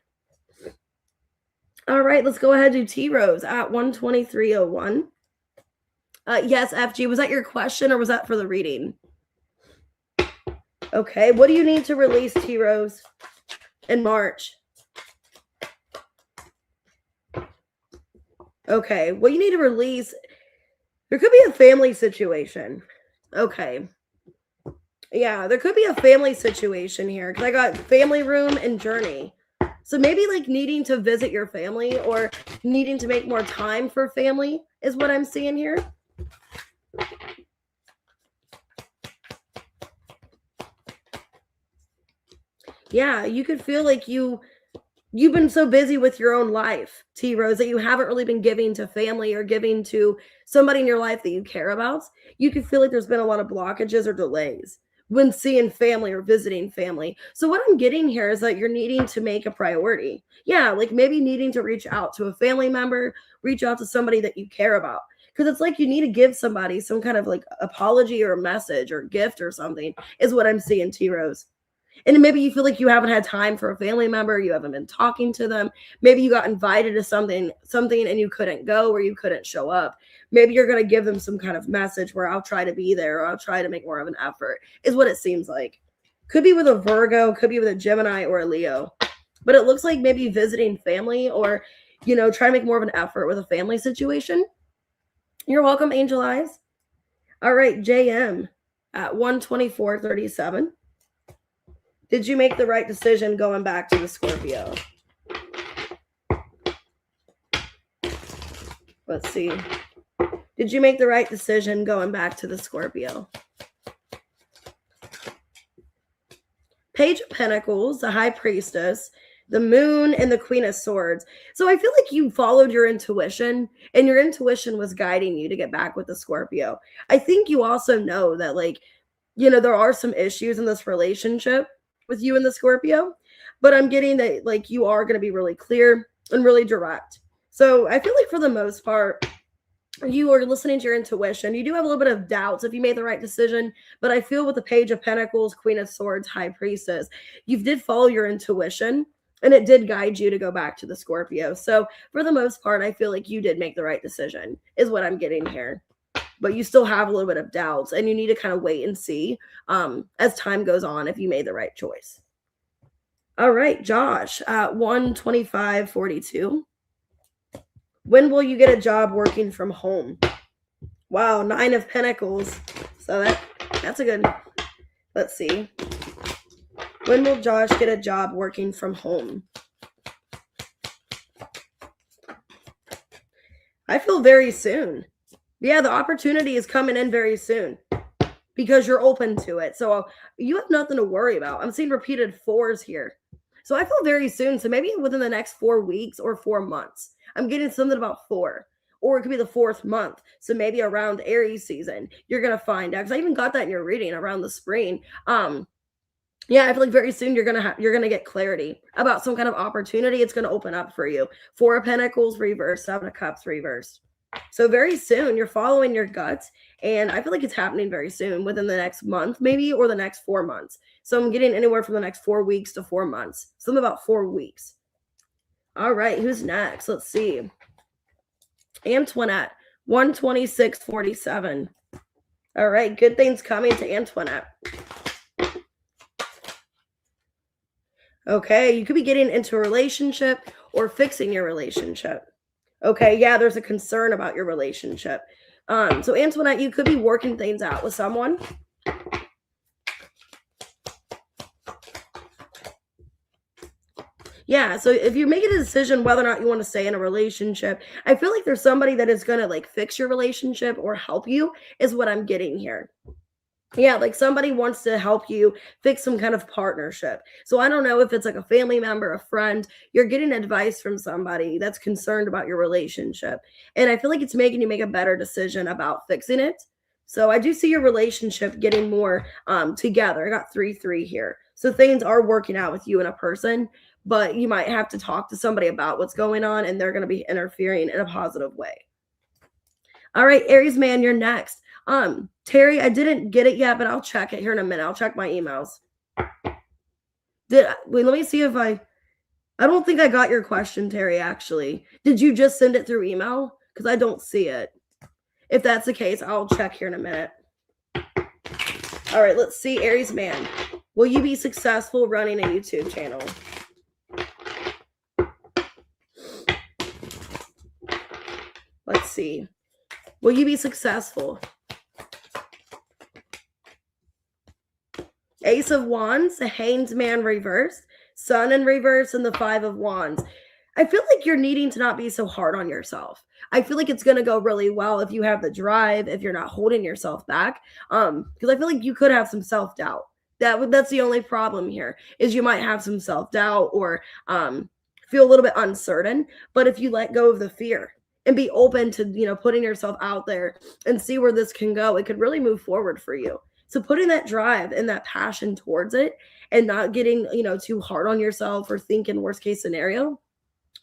All right, let's go ahead and do T-Rose at 123.01. Yes, FG, was that your question or was that for the reading? Okay, what do you need to release, T-Rose, in March? Okay, what you need to release, there could be a family situation. Okay. Yeah, there could be a family situation here because I got family room and journey. So maybe like needing to visit your family or needing to make more time for family is what I'm seeing here. Yeah, you could feel like you've been so busy with your own life, T-Rose, that you haven't really been giving to family or giving to somebody in your life that you care about. You could feel like there's been a lot of blockages or delays when seeing family or visiting family. So what I'm getting here is that you're needing to make a priority. Yeah, like maybe needing to reach out to a family member, reach out to somebody that you care about. Because it's like you need to give somebody some kind of like apology or message or gift or something is what I'm seeing, T-Rose. And maybe you feel like you haven't had time for a family member, you haven't been talking to them. Maybe you got invited to something and you couldn't go or you couldn't show up. Maybe you're going to give them some kind of message where I'll try to be there or I'll try to make more of an effort is what it seems like. Could be with a Virgo, could be with a Gemini or a Leo. But it looks like maybe visiting family or, try to make more of an effort with a family situation. You're welcome, Angel Eyes. All right, JM at 124.37. Did you make the right decision going back to the Scorpio? Let's see. Did you make the right decision going back to the Scorpio? Page of Pentacles, the High Priestess, the Moon, and the Queen of Swords. So I feel like you followed your intuition, and your intuition was guiding you to get back with the Scorpio. I think you also know that, like, you know, there are some issues in this relationship with you and the Scorpio, but I'm getting that, like, you are going to be really clear and really direct. So I feel like for the most part, you are listening to your intuition. You do have a little bit of doubts if you made the right decision, but I feel with the Page of Pentacles, Queen of Swords, High Priestess, you did follow your intuition and it did guide you to go back to the Scorpio. So for the most part, I feel like you did make the right decision is what I'm getting here. But you still have a little bit of doubts and you need to kind of wait and see as time goes on if you made the right choice. All right, Josh, 12542. When will you get a job working from home? Wow, 9 of Pentacles. So that's a good, let's see. When will Josh get a job working from home? I feel very soon. Yeah, the opportunity is coming in very soon because you're open to it. So you have nothing to worry about. I'm seeing repeated 4s here. So I feel very soon. So maybe within the next 4 weeks or 4 months. I'm getting something about 4, or it could be the 4th month. So maybe around Aries season, you're going to find out. Because I even got that in your reading around the spring. Yeah, I feel like very soon you're gonna get clarity about some kind of opportunity. It's gonna open up for you. 4 of Pentacles reversed, 7 of Cups reversed. So very soon you're following your guts, and I feel like it's happening very soon, within the next month maybe, or the next 4 months. So I'm getting anywhere from the next 4 weeks to 4 months. Something about 4 weeks. All right, who's next? Let's see. Antoinette, 12647. All right, good things coming to Antoinette. Okay, you could be getting into a relationship or fixing your relationship. Okay, yeah, there's a concern about your relationship. So Antoinette, you could be working things out with someone. Yeah, so if you're making a decision whether or not you want to stay in a relationship, I feel like there's somebody that is going to like fix your relationship or help you, is what I'm getting here. Yeah, like somebody wants to help you fix some kind of partnership. So I don't know if it's like a family member, a friend, you're getting advice from somebody that's concerned about your relationship. And I feel like it's making you make a better decision about fixing it. So I do see your relationship getting more together. I got 3-3 here. So things are working out with you and a person, but you might have to talk to somebody about what's going on, and they're going to be interfering in a positive way. All right, Aries man, you're next. Terry, I didn't get it yet, but I'll check it here in a minute. I'll check my emails. Wait, let me see if I don't think I got your question, Terry, actually. Did you just send it through email? Because I don't see it. If that's the case, I'll check here in a minute. All right, let's see, Aries man. Will you be successful running a YouTube channel? Let's see. Will you be successful? Ace of Wands, the Hanged Man reversed, Sun in reverse, and the 5 of Wands. I feel like you're needing to not be so hard on yourself. I feel like it's going to go really well if you have the drive, if you're not holding yourself back. Because I feel like you could have some self-doubt. That's the only problem here, is you might have some self-doubt or feel a little bit uncertain. But if you let go of the fear and be open to, you know, putting yourself out there and see where this can go, it could really move forward for you. So putting that drive and that passion towards it and not getting, you know, too hard on yourself or thinking worst case scenario,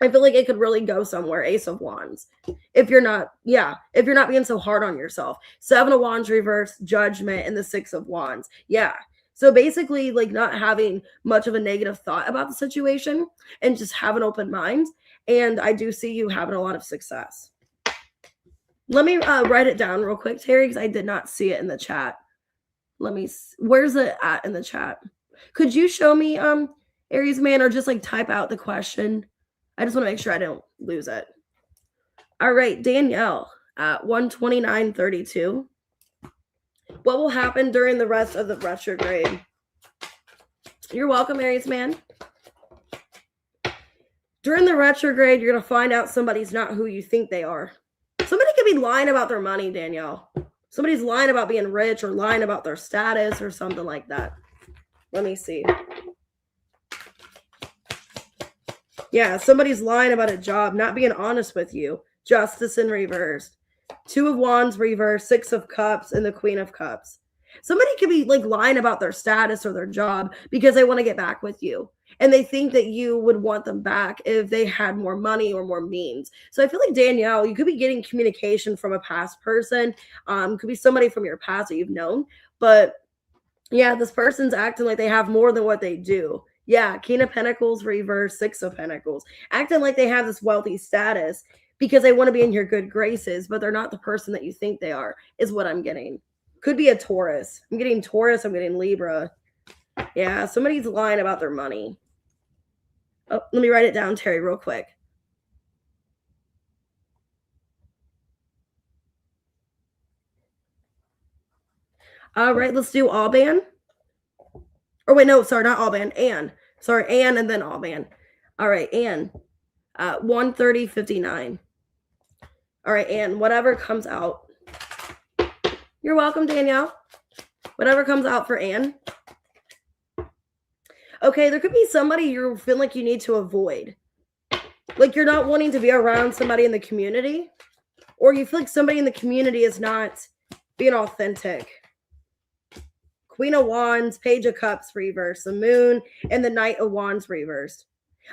I feel like it could really go somewhere. Ace of Wands. If you're not being so hard on yourself. 7 of Wands reverse, Judgment, and the 6 of Wands. Yeah. So basically, like, not having much of a negative thought about the situation and just have an open mind. And I do see you having a lot of success. Let me write it down real quick, Terry, because I did not see it in the chat. Where's it at in the chat? Could you show me, Aries man, or just like type out the question? I just want to make sure I don't lose it. All right, Danielle, 129.32. What will happen during the rest of the retrograde? You're welcome, Aries man. During the retrograde, you're going to find out somebody's not who you think they are. could be lying about their money, Danielle. Somebody's lying about being rich or lying about their status or something like that. Let me see. Yeah, somebody's lying about a job, not being honest with you. Justice in reverse. 2 of Wands reverse, 6 of Cups, and the Queen of Cups. Somebody could be like lying about their status or their job because they want to get back with you. And they think that you would want them back if they had more money or more means. So I feel like, Danielle, you could be getting communication from a past person. Could be somebody from your past that you've known. But yeah, this person's acting like they have more than what they do. Yeah, King of Pentacles reverse, 6 of Pentacles. Acting like they have this wealthy status because they want to be in your good graces, but they're not the person that you think they are, is what I'm getting. Could be a Taurus. I'm getting Taurus. I'm getting Libra. Yeah, somebody's lying about their money. Oh, let me write it down, Terry, real quick. All right, let's do Alban. Or wait, no, sorry, not Alban. Anne. Sorry, Anne and then Alban. All right, Anne. 130.59. All right, Anne, whatever comes out. You're welcome, Danielle. Whatever comes out for Anne. Okay, there could be somebody you feel like you need to avoid. Like you're not wanting to be around somebody in the community, or you feel like somebody in the community is not being authentic. Queen of Wands, Page of Cups reversed, the Moon, and the Knight of Wands reversed.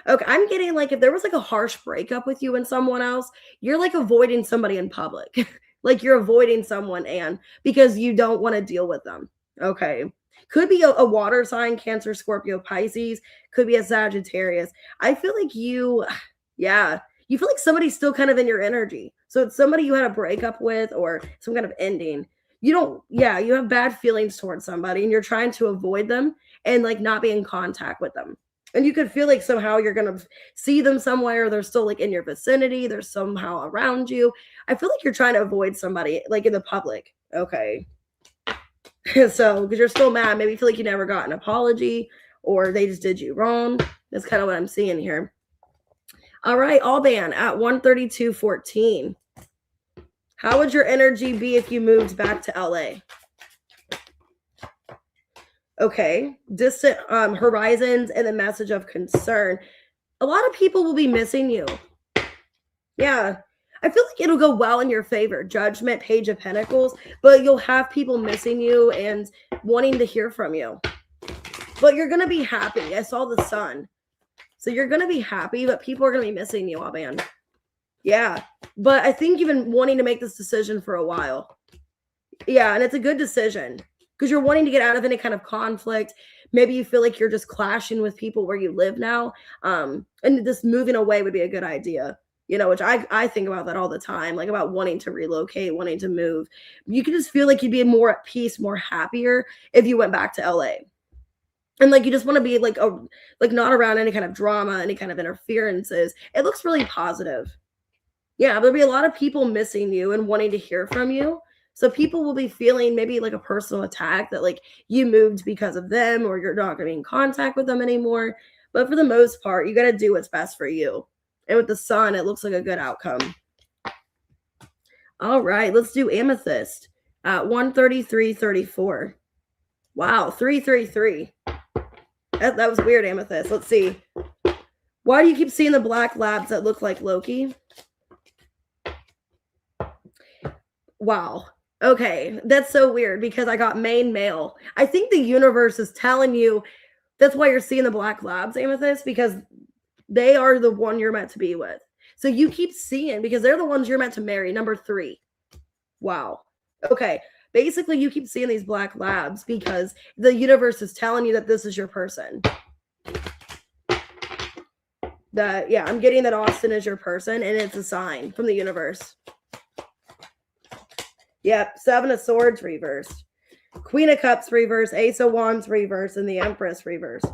Okay, I'm getting like if there was like a harsh breakup with you and someone else, you're like avoiding somebody in public. Like you're avoiding someone, Anne, because you don't want to deal with them. Okay. Could be a water sign, Cancer, Scorpio, Pisces. Could be a Sagittarius. I feel like you feel like somebody's still kind of in your energy. So it's somebody you had a breakup with or some kind of ending. You have bad feelings towards somebody and you're trying to avoid them and like not be in contact with them. And you could feel like somehow you're going to see them somewhere. They're still like in your vicinity. They're somehow around you. I feel like you're trying to avoid somebody like in the public. Okay. So, because you're still mad, maybe you feel like you never got an apology or they just did you wrong. That's kind of what I'm seeing here. All right, Alban at 132.14. How would your energy be if you moved back to LA? Okay, distant horizons and the message of concern. A lot of people will be missing you. Yeah. I feel like it'll go well in your favor. Judgment, Page of Pentacles, but you'll have people missing you and wanting to hear from you. But you're going to be happy. I saw the sun. So you're going to be happy, but people are going to be missing you, Alban. Yeah. But I think you've been wanting to make this decision for a while. Yeah, and it's a good decision because you're wanting to get out of any kind of conflict. Maybe you feel like you're just clashing with people where you live now. And this moving away would be a good idea. You know, which I think about that all the time, like about wanting to relocate, wanting to move. You can just feel like you'd be more at peace, more happier if you went back to LA. And like you just want to be like not around any kind of drama, any kind of interferences. It looks really positive. Yeah, there'll be a lot of people missing you and wanting to hear from you. So people will be feeling maybe like a personal attack that like you moved because of them or you're not going to be in contact with them anymore. But for the most part, you got to do what's best for you. And with the sun, it looks like a good outcome. All right, let's do Amethyst at 133.34. Wow, 333. That was weird, Amethyst. Let's see. Why do you keep seeing the black labs that look like Loki? Wow. Okay, that's so weird because I got main male. I think the universe is telling you that's why you're seeing the black labs, Amethyst, because they are the one you're meant to be with. So you keep seeing because they're the ones you're meant to marry. Number 3. Wow. Okay. Basically, you keep seeing these black labs because the universe is telling you that this is your person. I'm getting that Austin is your person and it's a sign from the universe. Yep. 7 of Swords reversed. Queen of Cups reversed. Ace of Wands reversed. And the Empress reversed.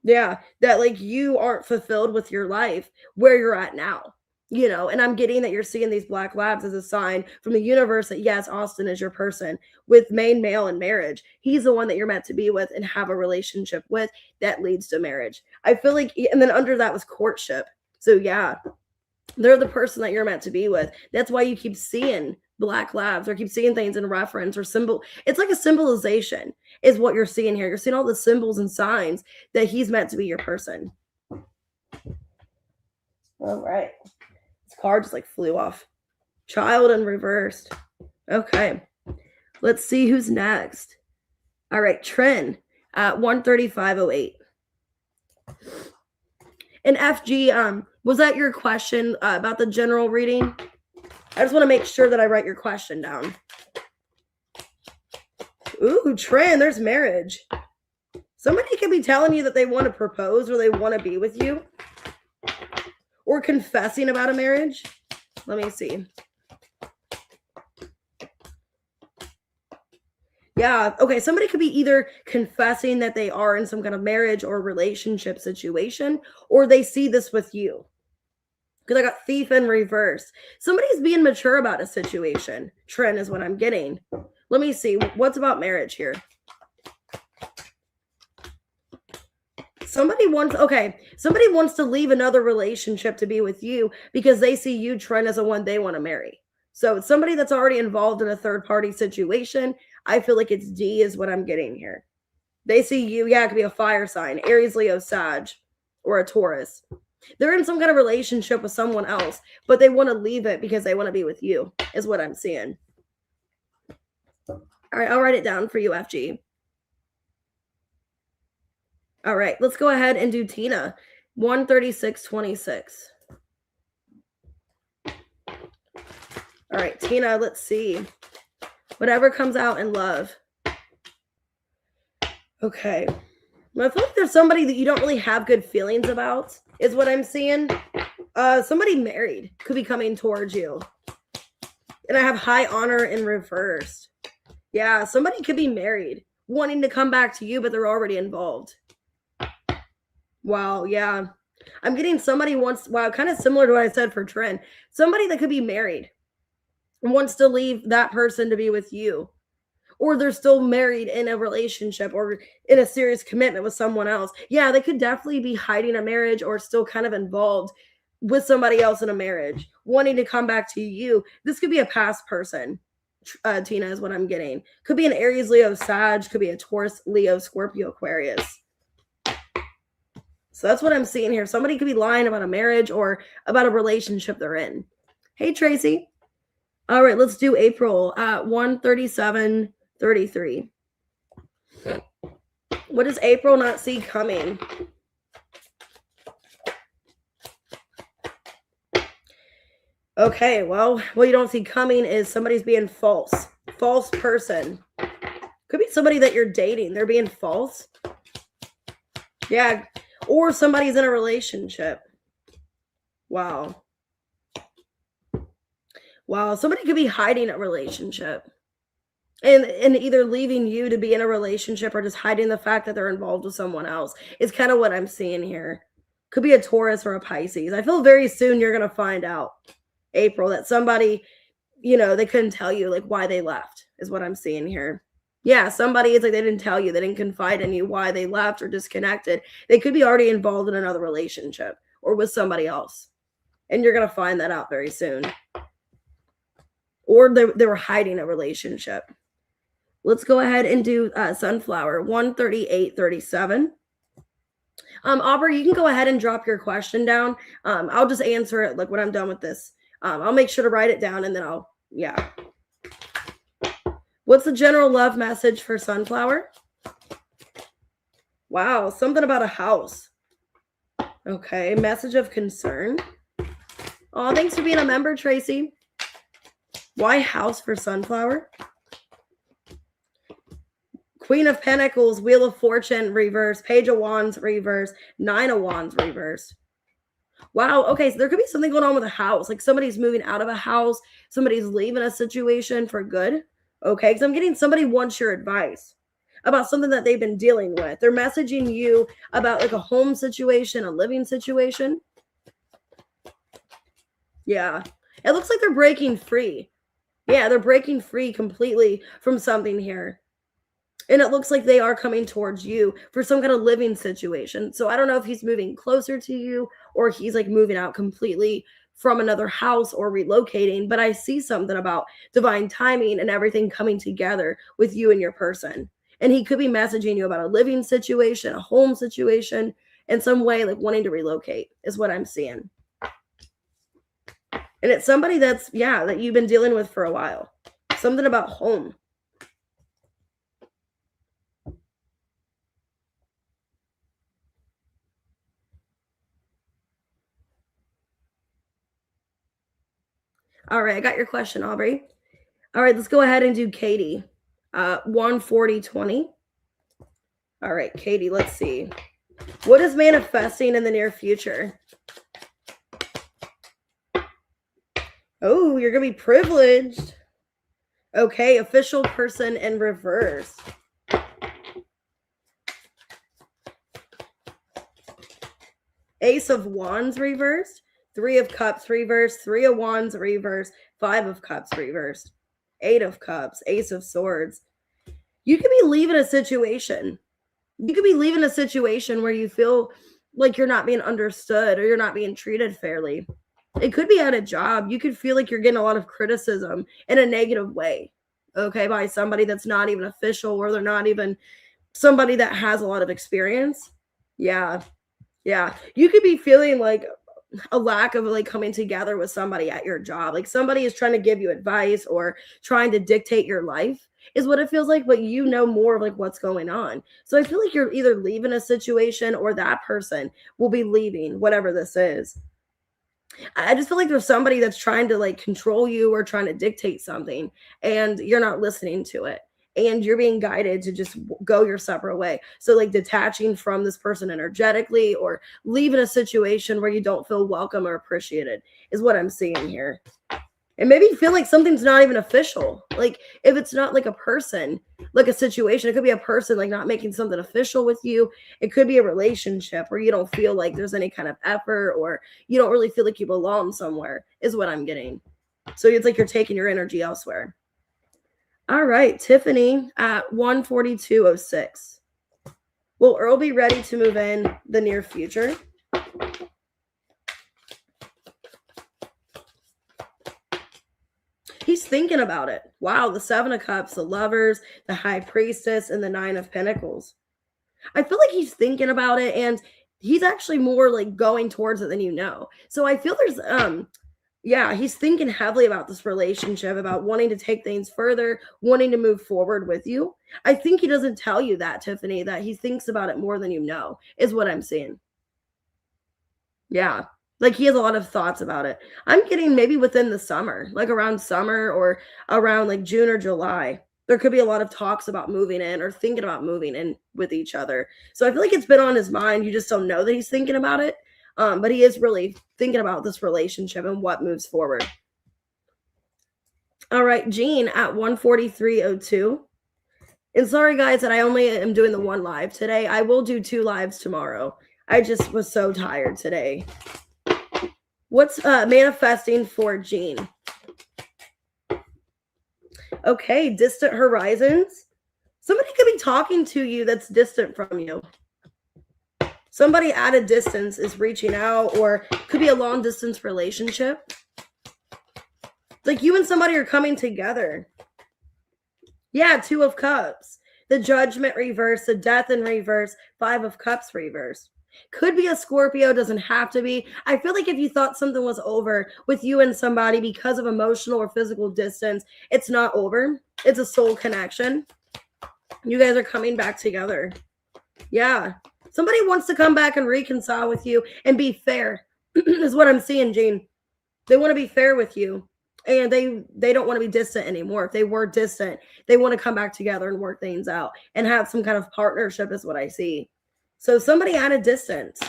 Yeah, that like you aren't fulfilled with your life where you're at now, you know, and I'm getting that you're seeing these black labs as a sign from the universe that yes, Austin is your person with main male and marriage. He's the one that you're meant to be with and have a relationship with that leads to marriage. I feel like, and then under that was courtship. So yeah, They're the person that you're meant to be with. That's why you keep seeing black labs or keep seeing things in reference or symbol. It's like a symbolization is what you're seeing here. You're seeing all the symbols and signs that he's meant to be your person. All right. This card just like flew off. Child in reversed. Okay. Let's see who's next. All right. Trin at 13508. And FG, was that your question about the general reading? I just want to make sure that I write your question down. Ooh, Trin, there's marriage. Somebody could be telling you that they want to propose or they want to be with you. Or confessing about a marriage. Let me see. Yeah, okay, somebody could be either confessing that they are in some kind of marriage or relationship situation, or they see this with you. Because I got thief in reverse. Somebody's being mature about a situation. Trend is what I'm getting. Let me see. What's about marriage here? Somebody wants to leave another relationship to be with you because they see you, Trent, as the one they want to marry. So it's somebody that's already involved in a third-party situation. I feel like it's D is what I'm getting here. They see you. Yeah, it could be a fire sign. Aries, Leo, Sag, or a Taurus. They're in some kind of relationship with someone else, but they want to leave it because they want to be with you, is what I'm seeing. All right, I'll write it down for you, FG. All right, let's go ahead and do Tina. 13626. All right, Tina, let's see. Whatever comes out in love. Okay. I feel like there's somebody that you don't really have good feelings about, is what I'm seeing. Somebody married could be coming towards you. And I have high honor in reverse. Yeah, somebody could be married, wanting to come back to you, but they're already involved. Wow, yeah. I'm getting somebody wants, wow, kind of similar to what I said for Trent. Somebody that could be married and wants to leave that person to be with you. Or they're still married in a relationship or in a serious commitment with someone else. Yeah, they could definitely be hiding a marriage or still kind of involved with somebody else in a marriage, wanting to come back to you. This could be a past person, Tina, is what I'm getting. Could be an Aries, Leo, Sag. Could be a Taurus, Leo, Scorpio, Aquarius. So that's what I'm seeing here. Somebody could be lying about a marriage or about a relationship they're in. Hey, Tracy. All right, let's do April at 137:33. What does April not see coming? Okay, well, what you don't see coming is somebody's being false. False person. Could be somebody that you're dating. They're being false. Yeah. Or somebody's in a relationship. Wow. Wow. Somebody could be hiding a relationship. And either leaving you to be in a relationship or just hiding the fact that they're involved with someone else. Is kind of what I'm seeing here. Could be a Taurus or a Pisces. I feel very soon you're going to find out, April, that somebody, they couldn't tell you like why they left is what I'm seeing here. Yeah, somebody is like they didn't tell you, they didn't confide in you why they left or disconnected. They could be already involved in another relationship or with somebody else. And you're going to find that out very soon. Or they were hiding a relationship. Let's go ahead and do Sunflower, 138:37. Aubrey, you can go ahead and drop your question down. I'll just answer it like when I'm done with this. I'll make sure to write it down and then yeah. What's the general love message for Sunflower? Wow, something about a house. Okay, message of concern. Oh, thanks for being a member, Tracy. Why house for Sunflower? Queen of Pentacles, Wheel of Fortune, reverse. Page of Wands, reverse. 9 of Wands, reverse. Wow, okay, so there could be something going on with a house. Like somebody's moving out of a house. Somebody's leaving a situation for good. Okay, because I'm getting somebody wants your advice about something that they've been dealing with. They're messaging you about like a home situation, a living situation. Yeah, it looks like they're breaking free. Yeah, they're breaking free completely from something here. And it looks like they are coming towards you for some kind of living situation. So I don't know if he's moving closer to you or he's like moving out completely from another house or relocating, but I see something about divine timing and everything coming together with you and your person. And he could be messaging you about a living situation, a home situation, in some way, like wanting to relocate is what I'm seeing. And it's somebody that's, yeah, that you've been dealing with for a while. Something about home. All right, I got your question, Aubrey. All right, let's go ahead and do Katie. 14020. All right, Katie, let's see. What is manifesting in the near future? Oh, you're going to be privileged. Okay, official person in reverse. Ace of Wands reversed. 3 of Cups reversed. 3 of Wands reversed. 5 of Cups reversed. 8 of Cups. Ace of Swords. You could be leaving a situation. You could be leaving a situation where you feel like you're not being understood or you're not being treated fairly. It could be at a job. You could feel like you're getting a lot of criticism in a negative way, okay, by somebody that's not even official, or they're not even somebody that has a lot of experience. Yeah. You could be feeling like a lack of like coming together with somebody at your job. Like somebody is trying to give you advice or trying to dictate your life is what it feels like, but you know more of like what's going on. So I feel like you're either leaving a situation or that person will be leaving, whatever this is. I just feel like there's somebody that's trying to like control you or trying to dictate something, and you're not listening to it. And you're being guided to just go your separate way. So like detaching from this person energetically or leaving a situation where you don't feel welcome or appreciated is what I'm seeing here. And maybe you feel like something's not even official. Like if it's not like a person, like a situation, it could be a person like not making something official with you. It could be a relationship where you don't feel like there's any kind of effort, or you don't really feel like you belong somewhere is what I'm getting. So it's like you're taking your energy elsewhere. All right, Tiffany at 14206. Will Earl be ready to move in the near future? He's thinking about it. Wow, the 7 of Cups, the Lovers, the High Priestess, and the 9 of Pentacles. I feel like he's thinking about it, and he's actually more like going towards it than you know. So I feel there's yeah, he's thinking heavily about this relationship, about wanting to take things further, wanting to move forward with you. I think he doesn't tell you that, Tiffany, that he thinks about it more than you know, is what I'm seeing. Yeah. Like he has a lot of thoughts about it. I'm getting maybe within the summer, like around summer or around like June or July. There could be a lot of talks about moving in or thinking about moving in with each other. So I feel like it's been on his mind. You just don't know that he's thinking about it. But he is really thinking about this relationship and what moves forward. All right, Jean at 14302. And sorry, guys, that I only am doing the 1 live today. I will do 2 lives tomorrow. I just was so tired today. What's manifesting for Jean? Okay, distant horizons. Somebody could be talking to you that's distant from you. Somebody at a distance is reaching out, or could be a long distance relationship. Like you and somebody are coming together. Yeah, 2 of Cups. The Judgment reverse, the Death in reverse, 5 of Cups reverse. Could be a Scorpio, doesn't have to be. I feel like if you thought something was over with you and somebody because of emotional or physical distance, it's not over. It's a soul connection. You guys are coming back together. Yeah. Somebody wants to come back and reconcile with you and be fair is what I'm seeing, Jean. They want to be fair with you, and they don't want to be distant anymore. If they were distant, they want to come back together and work things out and have some kind of partnership is what I see. So somebody at a distance,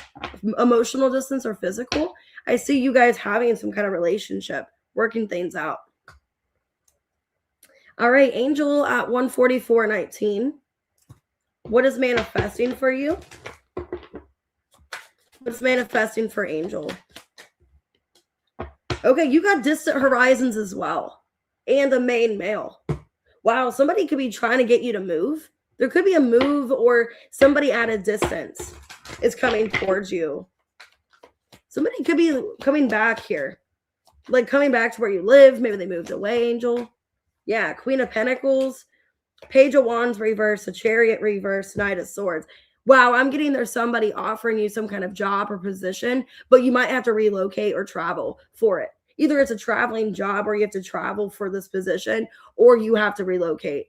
emotional distance or physical, I see you guys having some kind of relationship, working things out. All right, Angel at 14419. What is manifesting for you? What's manifesting for Angel? Okay, you got distant horizons as well. And a main male. Wow, somebody could be trying to get you to move. There could be a move, or somebody at a distance is coming towards you. Somebody could be coming back here. like coming back to where you live. Maybe they moved away, Angel. Yeah, Queen of Pentacles, Page of Wands reverse, a Chariot reverse, Knight of Swords. Wow, I'm getting there's somebody offering you some kind of job or position, but you might have to relocate or travel for it. Either it's a traveling job or you have to travel for this position, or you have to relocate.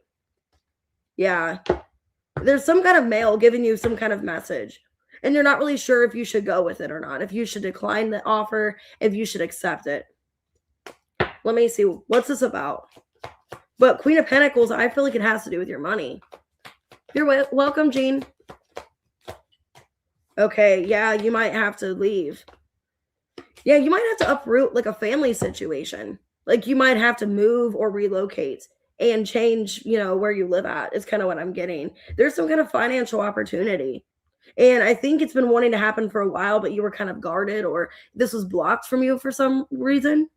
Yeah. There's some kind of mail giving you some kind of message, and you're not really sure if you should go with it or not, if you should decline the offer, if you should accept it. Let me see. What's this about? But Queen of Pentacles, I feel like it has to do with your money. You're welcome, Jean. Okay, yeah, you might have to leave. Yeah, you might have to uproot like a family situation. Like you might have to move or relocate and change, where you live at. Is kind of what I'm getting. There's some kind of financial opportunity. And I think it's been wanting to happen for a while, but you were kind of guarded, or this was blocked from you for some reason,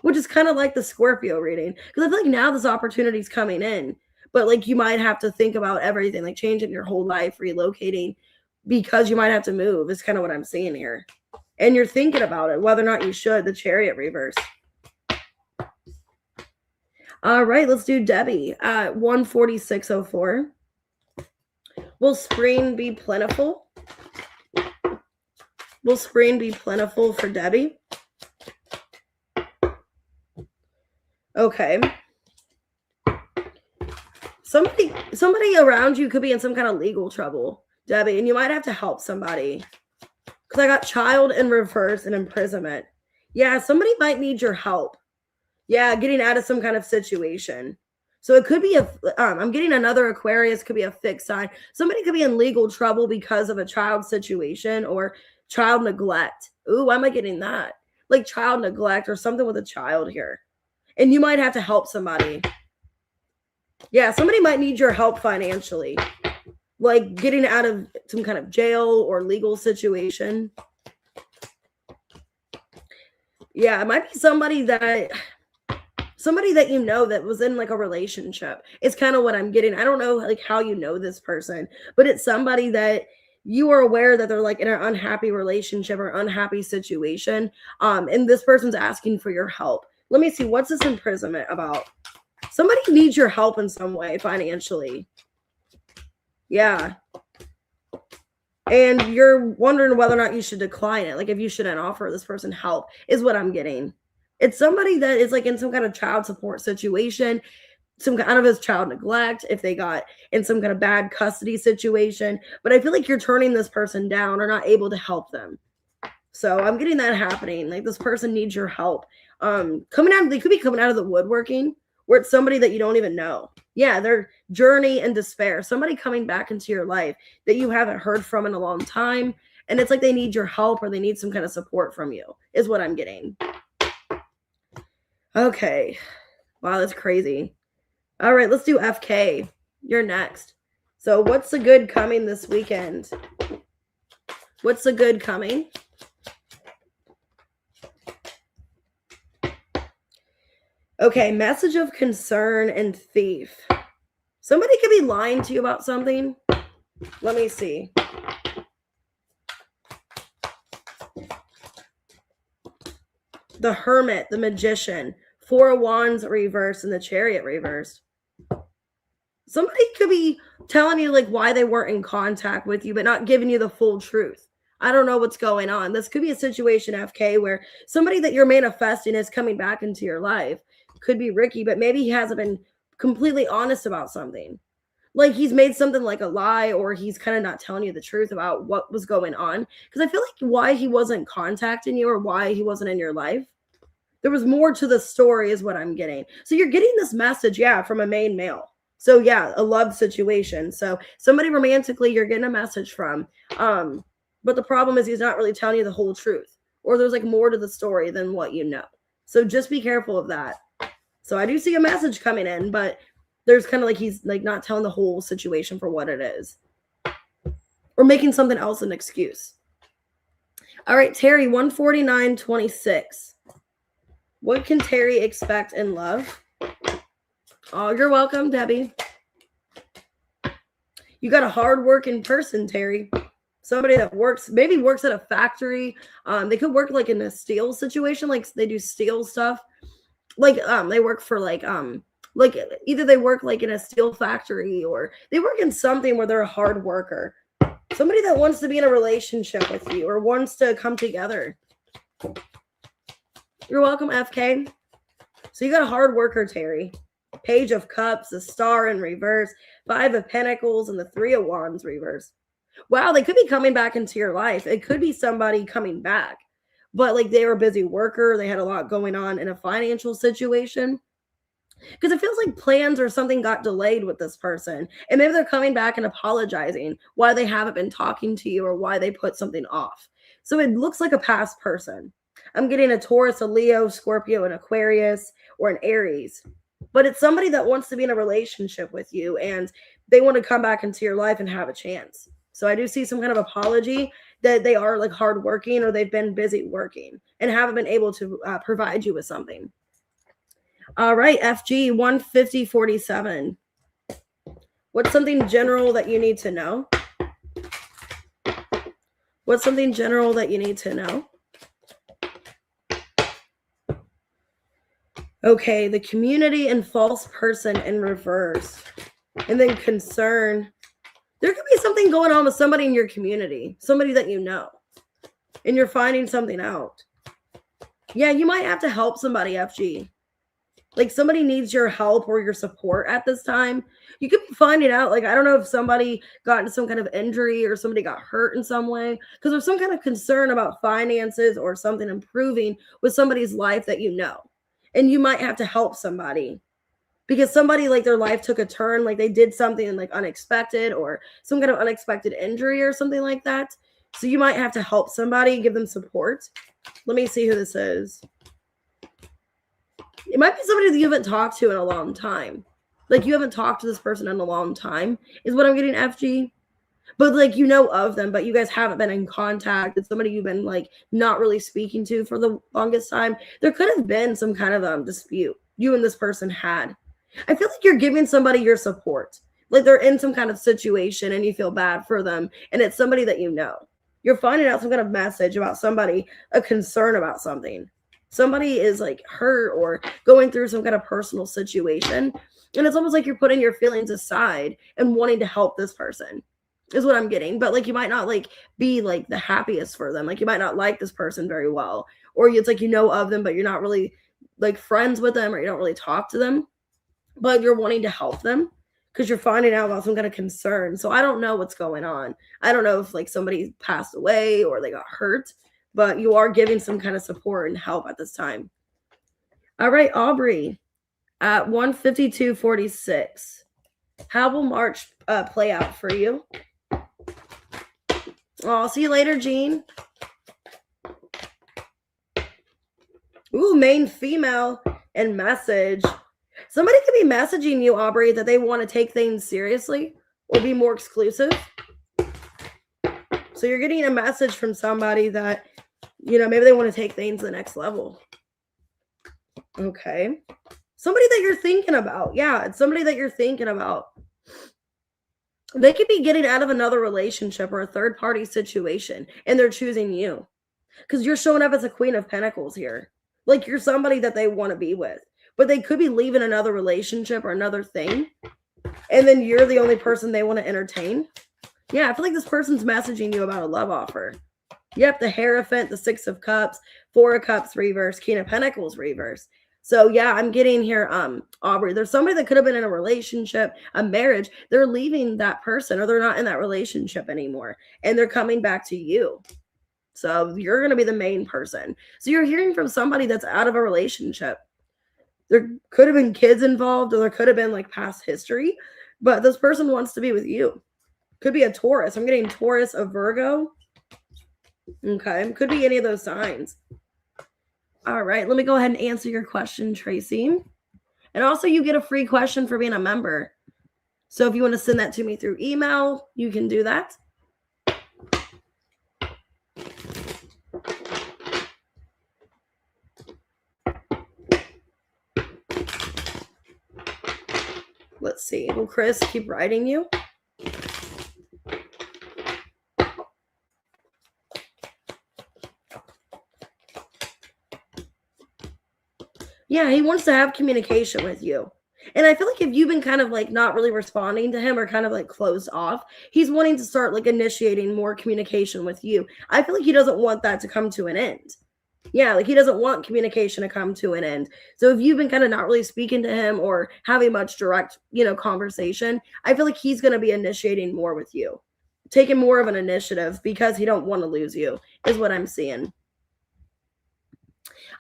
which is kind of like the Scorpio reading. Because I feel like now this opportunity is coming in, but like you might have to think about everything, like changing your whole life, relocating, because you might have to move is kind of what I'm seeing here. And you're thinking about it, whether or not you should, the Chariot reverse. All right, let's do Debbie at 146.04. Will spring be plentiful? Will spring be plentiful for Debbie? Okay. Somebody around you could be in some kind of legal trouble, Debbie, and you might have to help somebody. Because I got child in reverse and imprisonment. Yeah, somebody might need your help. Yeah, getting out of some kind of situation. So it could be I'm getting another Aquarius, could be a fixed sign. Somebody could be in legal trouble because of a child situation or child neglect. Ooh, why am I getting that? Like child neglect or something with a child here. And you might have to help somebody. Yeah, somebody might need your help financially. Like getting out of some kind of jail or legal situation. Yeah, it might be somebody that that was in like a relationship. It's kind of what I'm getting. I don't know like how you know this person, but it's somebody that you are aware that they're like in an unhappy relationship or unhappy situation. And this person's asking for your help. Let me see, what's this imprisonment about? Somebody needs your help in some way financially. Yeah. And you're wondering whether or not you should decline it. Like if you shouldn't offer this person help is what I'm getting. It's somebody that is like in some kind of child support situation, some kind of child neglect, if they got in some kind of bad custody situation. But I feel like you're turning this person down or not able to help them. So I'm getting that happening. Like this person needs your help. They could be coming out of the woodworking where it's somebody that you don't even know. Yeah, their journey and despair. Somebody coming back into your life that you haven't heard from in a long time. And it's like they need your help or they need some kind of support from you is what I'm getting. Okay. Wow, that's crazy. All right, let's do FK. You're next. So what's the good coming this weekend? What's the good coming? Okay, message of concern and thief. Somebody could be lying to you about something. Let me see. The Hermit, the Magician, Four of Wands reverse, and the Chariot reversed. Somebody could be telling you like why they weren't in contact with you, but not giving you the full truth. I don't know what's going on. This could be a situation, FK, where somebody that you're manifesting is coming back into your life. Could be Ricky, but maybe he hasn't been completely honest about something. Like he's made something like a lie, or he's kind of not telling you the truth about what was going on. Because I feel like why he wasn't contacting you or why he wasn't in your life, there was more to the story is what I'm getting. So you're getting this message, yeah, from a main male. So yeah, a love situation. So somebody romantically you're getting a message from. But the problem is he's not really telling you the whole truth. Or there's like more to the story than what you know. So just be careful of that. So I do see a message coming in, but there's kind of like he's like not telling the whole situation for what it is. Or making something else an excuse. All right, Terry, 149.26. What can Terry expect in love? Oh, you're welcome, Debbie. You got a hard-working person, Terry. Somebody that maybe works at a factory. They could work like in a steel situation, like they do steel stuff. Like they work for like either they work like in a steel factory or they work in something where they're a hard worker. Somebody that wants to be in a relationship with you or wants to come together. You're welcome, FK. So you got a hard worker, Terry. Page of Cups, the Star in reverse, 5 of Pentacles, and the 3 of Wands reverse. Wow, they could be coming back into your life. It could be somebody coming back, but like they were a busy worker. They had a lot going on in a financial situation. Because it feels like plans or something got delayed with this person. And maybe they're coming back and apologizing why they haven't been talking to you or why they put something off. So it looks like a past person. I'm getting a Taurus, a Leo, Scorpio, an Aquarius, or an Aries. But it's somebody that wants to be in a relationship with you and they want to come back into your life and have a chance. So I do see some kind of apology that they are like hardworking or they've been busy working and haven't been able to provide you with something. All right, FG 15047. What's something general that you need to know? What's something general that you need to know? Okay, the community and false person in reverse. And then concern. There could be something going on with somebody in your community, somebody that you know, and you're finding something out. Yeah, you might have to help somebody, FG. Like somebody needs your help or your support at this time. You could be finding out, like, I don't know if somebody got into some kind of injury or somebody got hurt in some way because there's some kind of concern about finances or something improving with somebody's life that you know. And you might have to help somebody because somebody like their life took a turn, like they did something like unexpected or some kind of unexpected injury or something like that. So you might have to help somebody, give them support. Let me see who this is. It might be somebody that you haven't talked to in a long time. Like you haven't talked to this person in a long time is what I'm getting, FG. But like you know of them, but you guys haven't been in contact. It's somebody you've been like not really speaking to for the longest time. There could have been some kind of dispute you and this person had. I feel like you're giving somebody your support. Like they're in some kind of situation and you feel bad for them. And it's somebody that you know. You're finding out some kind of message about somebody, a concern about something. Somebody is like hurt or going through some kind of personal situation. And it's almost like you're putting your feelings aside and wanting to help this person is what I'm getting. But like you might not like be like the happiest for them. Like you might not like this person very well. Or it's like you know of them, but you're not really like friends with them or you don't really talk to them. But you're wanting to help them because you're finding out about some kind of concern. So I don't know what's going on. I don't know if like somebody passed away or they got hurt, but you are giving some kind of support and help at this time. All right, Aubrey, at 152.46. How will March play out for you? I'll see you later, Jean. Ooh, main female and message. Somebody could be messaging you, Aubrey, that they want to take things seriously or be more exclusive. So you're getting a message from somebody that, you know, maybe they want to take things to the next level. Okay. Somebody that you're thinking about. Yeah, it's somebody that you're thinking about. They could be getting out of another relationship or a third-party situation, and they're choosing you. Because you're showing up as a Queen of Pentacles here. Like you're somebody that they want to be with. But they could be leaving another relationship or another thing. And then you're the only person they want to entertain. Yeah, I feel like this person's messaging you about a love offer. Yep, the Hierophant, the 6 of Cups, 4 of Cups reverse, King of Pentacles reverse. So yeah, I'm getting here, Aubrey. There's somebody that could have been in a relationship, a marriage. They're leaving that person or they're not in that relationship anymore. And they're coming back to you. So you're going to be the main person. So you're hearing from somebody that's out of a relationship. There could have been kids involved or there could have been like past history, but this person wants to be with you. Could be a Taurus. I'm getting Taurus, a Virgo. Okay. Could be any of those signs. All right. Let me go ahead and answer your question, Tracy. And also you get a free question for being a member. So if you want to send that to me through email, you can do that. Let's see. Will Chris keep writing you? Yeah, he wants to have communication with you. And I feel like if you've been kind of like not really responding to him or kind of like closed off, he's wanting to start like initiating more communication with you. I feel like he doesn't want that to come to an end. Yeah, like he doesn't want communication to come to an end. So if you've been kind of not really speaking to him or having much direct, conversation, I feel like he's going to be initiating more with you, taking more of an initiative because he don't want to lose you, is what I'm seeing.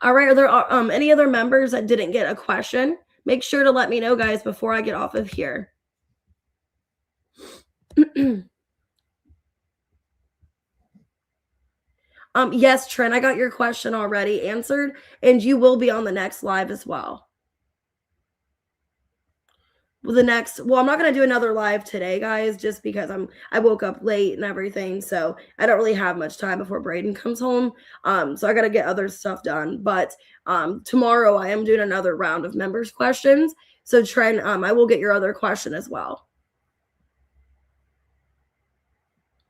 All right, are there any other members that didn't get a question? Make sure to let me know, guys, before I get off of here. Yes, Trent, I got your question already answered, and you will be on the next live as well. I'm not going to do another live today, guys, just because I woke up late and everything, so I don't really have much time before Braden comes home. So I got to get other stuff done, but tomorrow I am doing another round of members questions. So Trent, I will get your other question as well.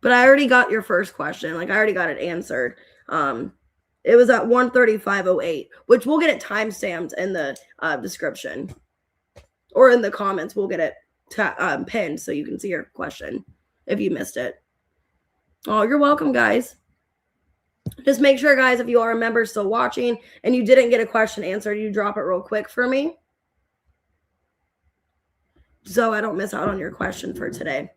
But I already got your first question. Like I already got it answered. It was at 1:35:08, which we'll get it timestamped in the description. Or in the comments, we'll get it pinned so you can see your question if you missed it. Oh, you're welcome, guys. Just make sure, guys, if you are a member still watching and you didn't get a question answered, you drop it real quick for me so I don't miss out on your question for today.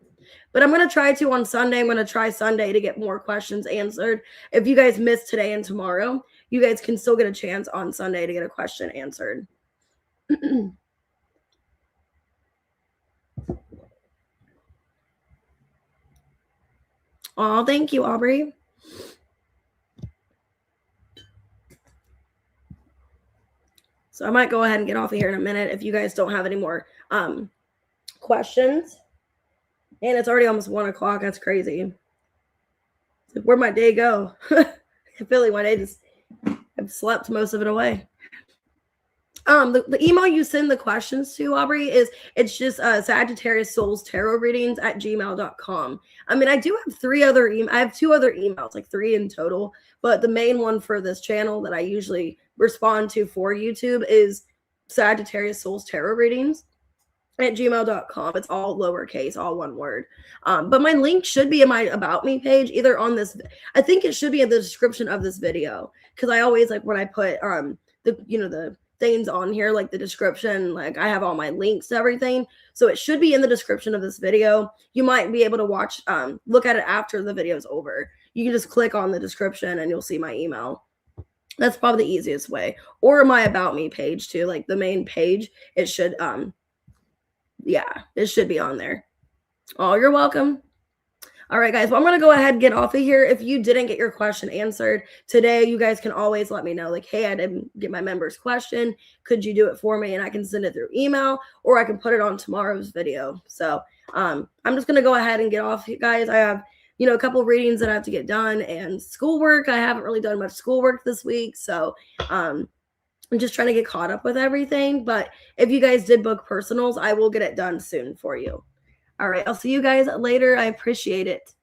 But I'm going to try to on Sunday. I'm going to try Sunday to get more questions answered. If you guys miss today and tomorrow, you guys can still get a chance on Sunday to get a question answered. Oh, thank you, Aubrey. So I might go ahead and get off of here in a minute if you guys don't have any more questions. And it's already almost 1 o'clock. That's crazy. Like, where'd my day go? I feel like my day I've slept most of it away. The email you send the questions to, Aubrey, it's just sagittariussoulstarotreadings at gmail.com. I mean, I do have I have 2 other emails, like 3 in total, but the main one for this channel that I usually respond to for YouTube is sagittariussoulstarotreadings at gmail.com. It's all lowercase, all one word. But my link should be in my About Me page, either on this. I think it should be in the description of this video, because I always like when I put the things on here, like the description, like I have all my links to everything. So it should be in the description of this video. You might be able to watch, look at it after the video is over. You can just click on the description and you'll see my email. That's probably the easiest way. Or my About Me page too, like the main page. It should, it should be on there. Oh, you're welcome. All right, guys. Well, I'm going to go ahead and get off of here. If you didn't get your question answered today, you guys can always let me know. Like, hey, I didn't get my member's question. Could you do it for me? And I can send it through email, or I can put it on tomorrow's video. So I'm just going to go ahead and get off, guys. I have, a couple of readings that I have to get done and schoolwork. I haven't really done much schoolwork this week. So I'm just trying to get caught up with everything. But if you guys did book personals, I will get it done soon for you. All right. I'll see you guys later. I appreciate it.